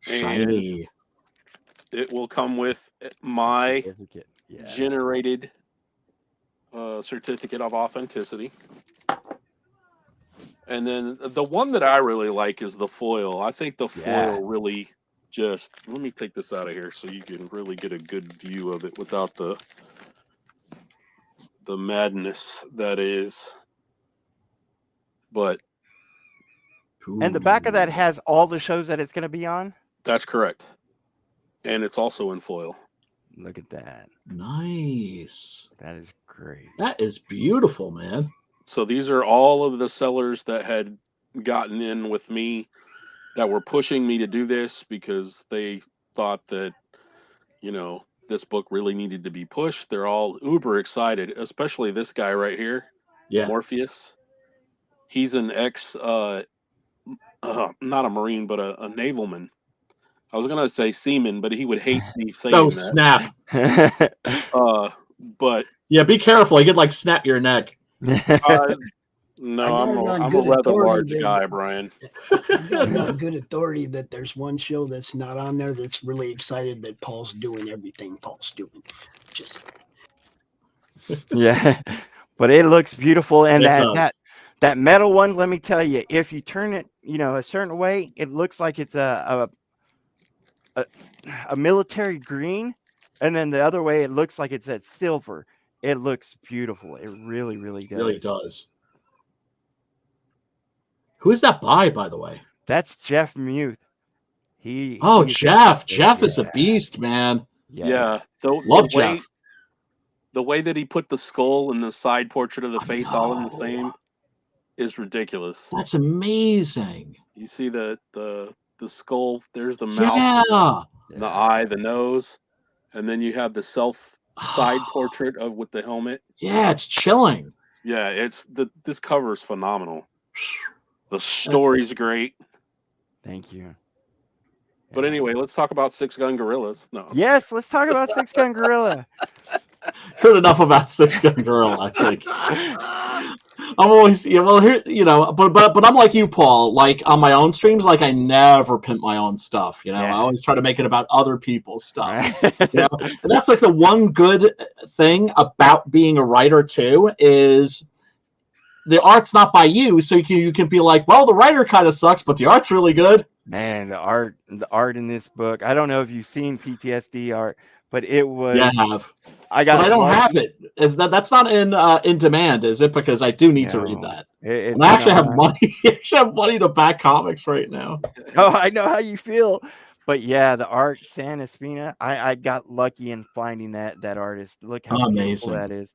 [SPEAKER 8] shiny.
[SPEAKER 9] And it will come with my generated certificate of authenticity. And then the one that I really like is the foil. I think the foil really just... Let me take this out of here so you can really get a good view of it without the madness that is. But...
[SPEAKER 7] And the back of that has all the shows that it's going to be on?
[SPEAKER 9] That's correct. And it's also in foil.
[SPEAKER 7] Look at that.
[SPEAKER 8] Nice.
[SPEAKER 7] That is great.
[SPEAKER 8] That is beautiful, man.
[SPEAKER 9] So these are all of the sellers that had gotten in with me that were pushing me to do this because they thought that, this book really needed to be pushed. They're all uber excited, especially this guy right here, Morpheus. He's an not a Marine, but a navalman. I was going to say seaman, but he would hate me saying that.
[SPEAKER 8] Snap.
[SPEAKER 9] But
[SPEAKER 8] yeah, be careful. I could snap your neck.
[SPEAKER 9] No, I'm a rather large guy, Brian.
[SPEAKER 10] I got on good authority that there's one show that's not on there that's really excited that Paul's doing everything Paul's doing.
[SPEAKER 7] Yeah, but it looks beautiful, and that metal one. Let me tell you, if you turn it, a certain way, it looks like it's a military green, and then the other way, it looks like it's that silver. It looks beautiful. It really, really does.
[SPEAKER 8] Really does. Who is that by the way?
[SPEAKER 7] That's Jeff Muth.
[SPEAKER 8] Jeff. Jeff is a beast, man.
[SPEAKER 9] Yeah.
[SPEAKER 8] Love Jeff.
[SPEAKER 9] The way that he put the skull and the side portrait of the face all in the same is ridiculous.
[SPEAKER 8] That's amazing.
[SPEAKER 9] You see the skull, there's the mouth, the eye, the nose, and then you have the side portrait with the helmet.
[SPEAKER 8] Yeah, it's chilling.
[SPEAKER 9] Yeah, this cover is phenomenal. The story's great.
[SPEAKER 7] Thank you.
[SPEAKER 9] But anyway, let's talk about Six Gun Gorillas. No.
[SPEAKER 7] Yes, let's talk about Six Gun Gorilla.
[SPEAKER 8] Heard enough about Six Gun Gorilla, I think. I'm always well here, but I'm like you, Paul. Like on my own streams, like I never pimp my own stuff. I always try to make it about other people's stuff. And that's like the one good thing about being a writer too is the art's not by you, so you can be like, well, the writer kind of sucks, but the art's really good.
[SPEAKER 7] Man, the art in this book. I don't know if you've seen PTSD art, but it was.
[SPEAKER 8] Yeah, I have.
[SPEAKER 7] I
[SPEAKER 8] don't have it. That's not in demand, is it? Because I do need to read that. And I actually have money. I actually have money to back comics right now.
[SPEAKER 7] Oh, I know how you feel. But yeah, the art, San Espina, I got lucky in finding that artist. Look how beautiful that is.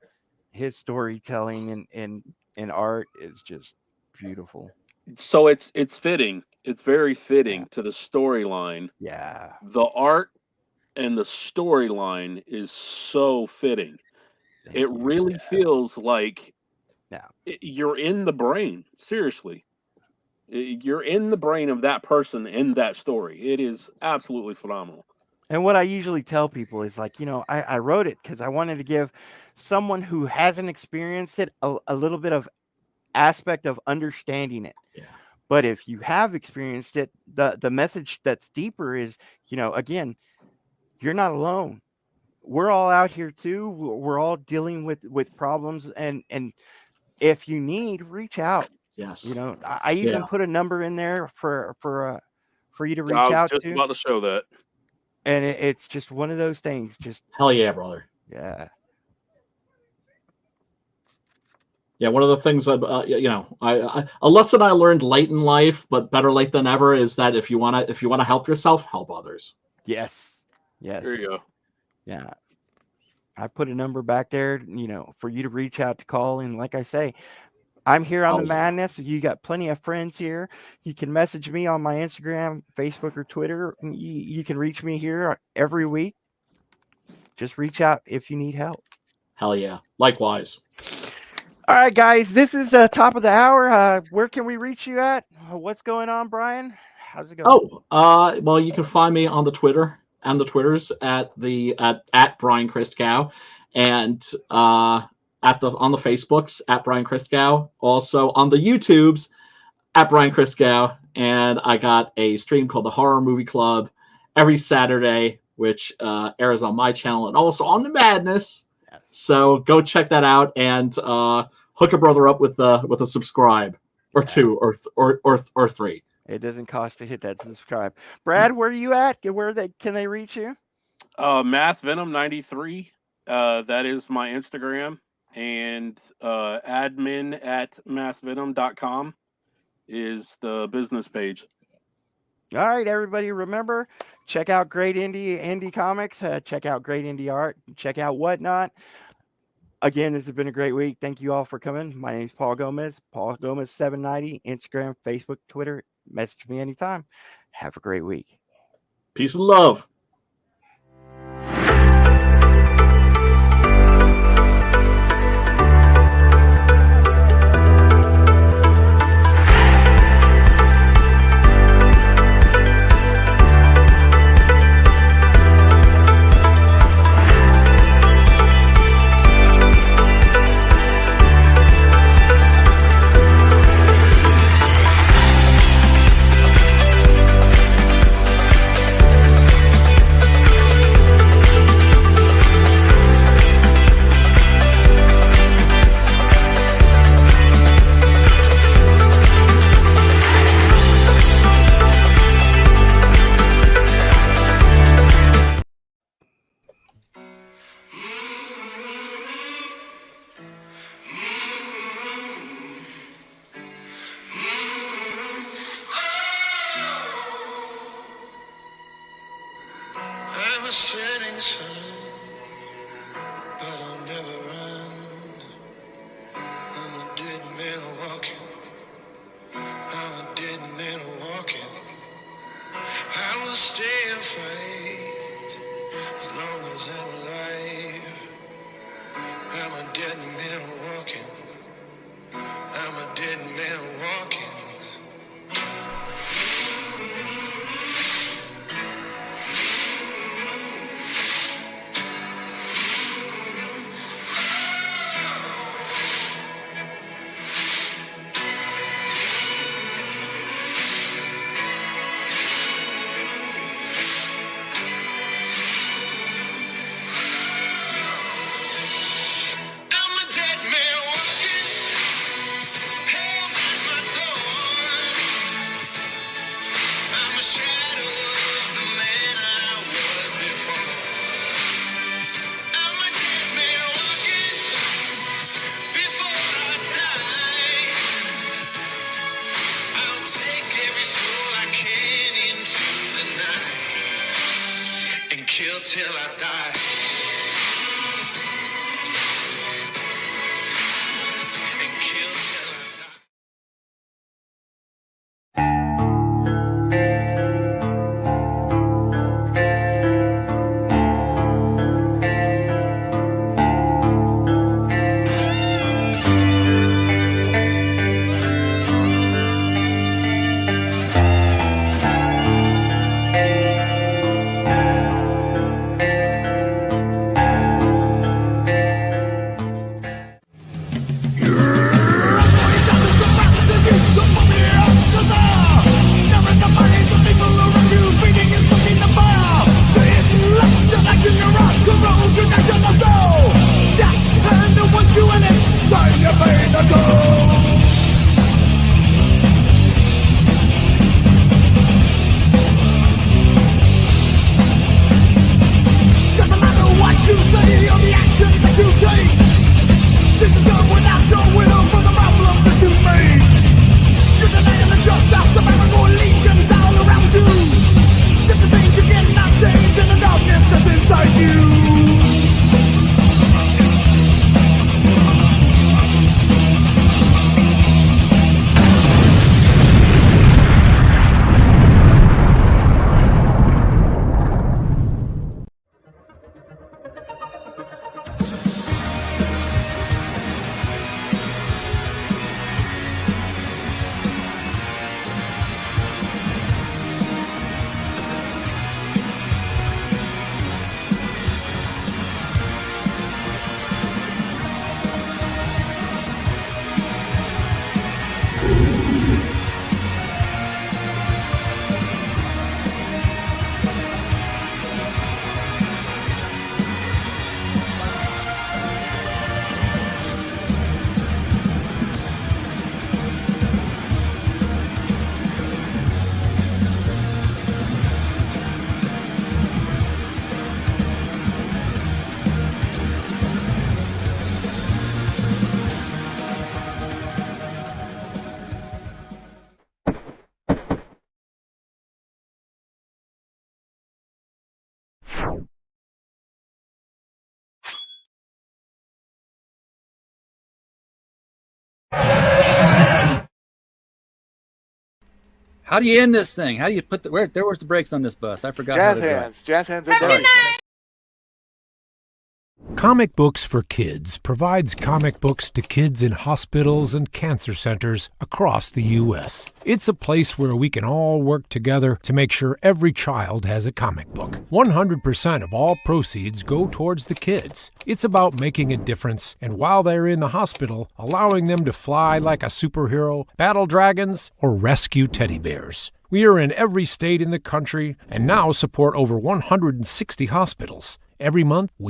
[SPEAKER 7] His storytelling and art is just beautiful.
[SPEAKER 9] So it's fitting. It's very fitting to the storyline.
[SPEAKER 7] Yeah.
[SPEAKER 9] The art and the storyline is so fitting. It really feels like you're in the brain. Seriously. You're in the brain of that person in that story. It is absolutely phenomenal.
[SPEAKER 7] And what I usually tell people is like, I wrote it because I wanted to give someone who hasn't experienced it a little bit of aspect of understanding it.
[SPEAKER 8] Yeah.
[SPEAKER 7] But if you have experienced it, the message that's deeper is, again, you're not alone. We're all out here too. We're all dealing with problems, and if you need, reach out.
[SPEAKER 8] Yes.
[SPEAKER 7] I even put a number in there for you to reach out to. I was
[SPEAKER 9] just about to show that.
[SPEAKER 7] And it's just one of those things. Just
[SPEAKER 8] hell yeah, brother.
[SPEAKER 7] Yeah.
[SPEAKER 8] Yeah, one of the things a lesson I learned late in life, but better late than ever, is that if you wanna help yourself, help others.
[SPEAKER 7] Yes.
[SPEAKER 9] There you go.
[SPEAKER 7] Yeah. I put a number back there, for you to reach out to call. And like I say, I'm here on the madness. You got plenty of friends here. You can message me on my Instagram, Facebook, or Twitter. You can reach me here every week. Just reach out if you need help.
[SPEAKER 8] Hell yeah. Likewise.
[SPEAKER 7] All right, guys, this is the top of the hour. Where can we reach you at? What's going on, Brian? How's it going?
[SPEAKER 8] Well, you can find me on the Twitter and the Twitters at Brian Christgau, and on the Facebooks at Brian Christgau, also on the YouTubes at Brian Christgau, and I got a stream called the Horror Movie Club every Saturday, which airs on my channel and also on the Madness. Yes. So go check that out and hook a brother up with a subscribe or two or three.
[SPEAKER 7] It doesn't cost to hit that subscribe. Brad, where are you at? Can they reach you?
[SPEAKER 9] Mass Venom 93. That is my Instagram, and admin at massvenom.com is the business page.
[SPEAKER 7] All right, everybody, remember, check out great indie comics, check out great indie art, check out Whatnot. Again, this has been a great week. Thank you all for coming. My name is Paul Gomez, Paul Gomez 790, Instagram, Facebook, Twitter. Message me anytime. Have a great week.
[SPEAKER 8] Peace and love.
[SPEAKER 2] till I die. And kill till I die.
[SPEAKER 11] How do you end this thing? How do you put the where's the brakes on this bus? I forgot.
[SPEAKER 12] Jazz hands. Jazz hands are done.
[SPEAKER 13] Comic Books for Kids provides comic books to kids in hospitals and cancer centers across the U.S. It's a place where we can all work together to make sure every child has a comic book. 100% of all proceeds go towards the kids. It's about making a difference, and while they're in the hospital, allowing them to fly like a superhero, battle dragons, or rescue teddy bears. We are in every state in the country and now support over 160 hospitals. Every month, we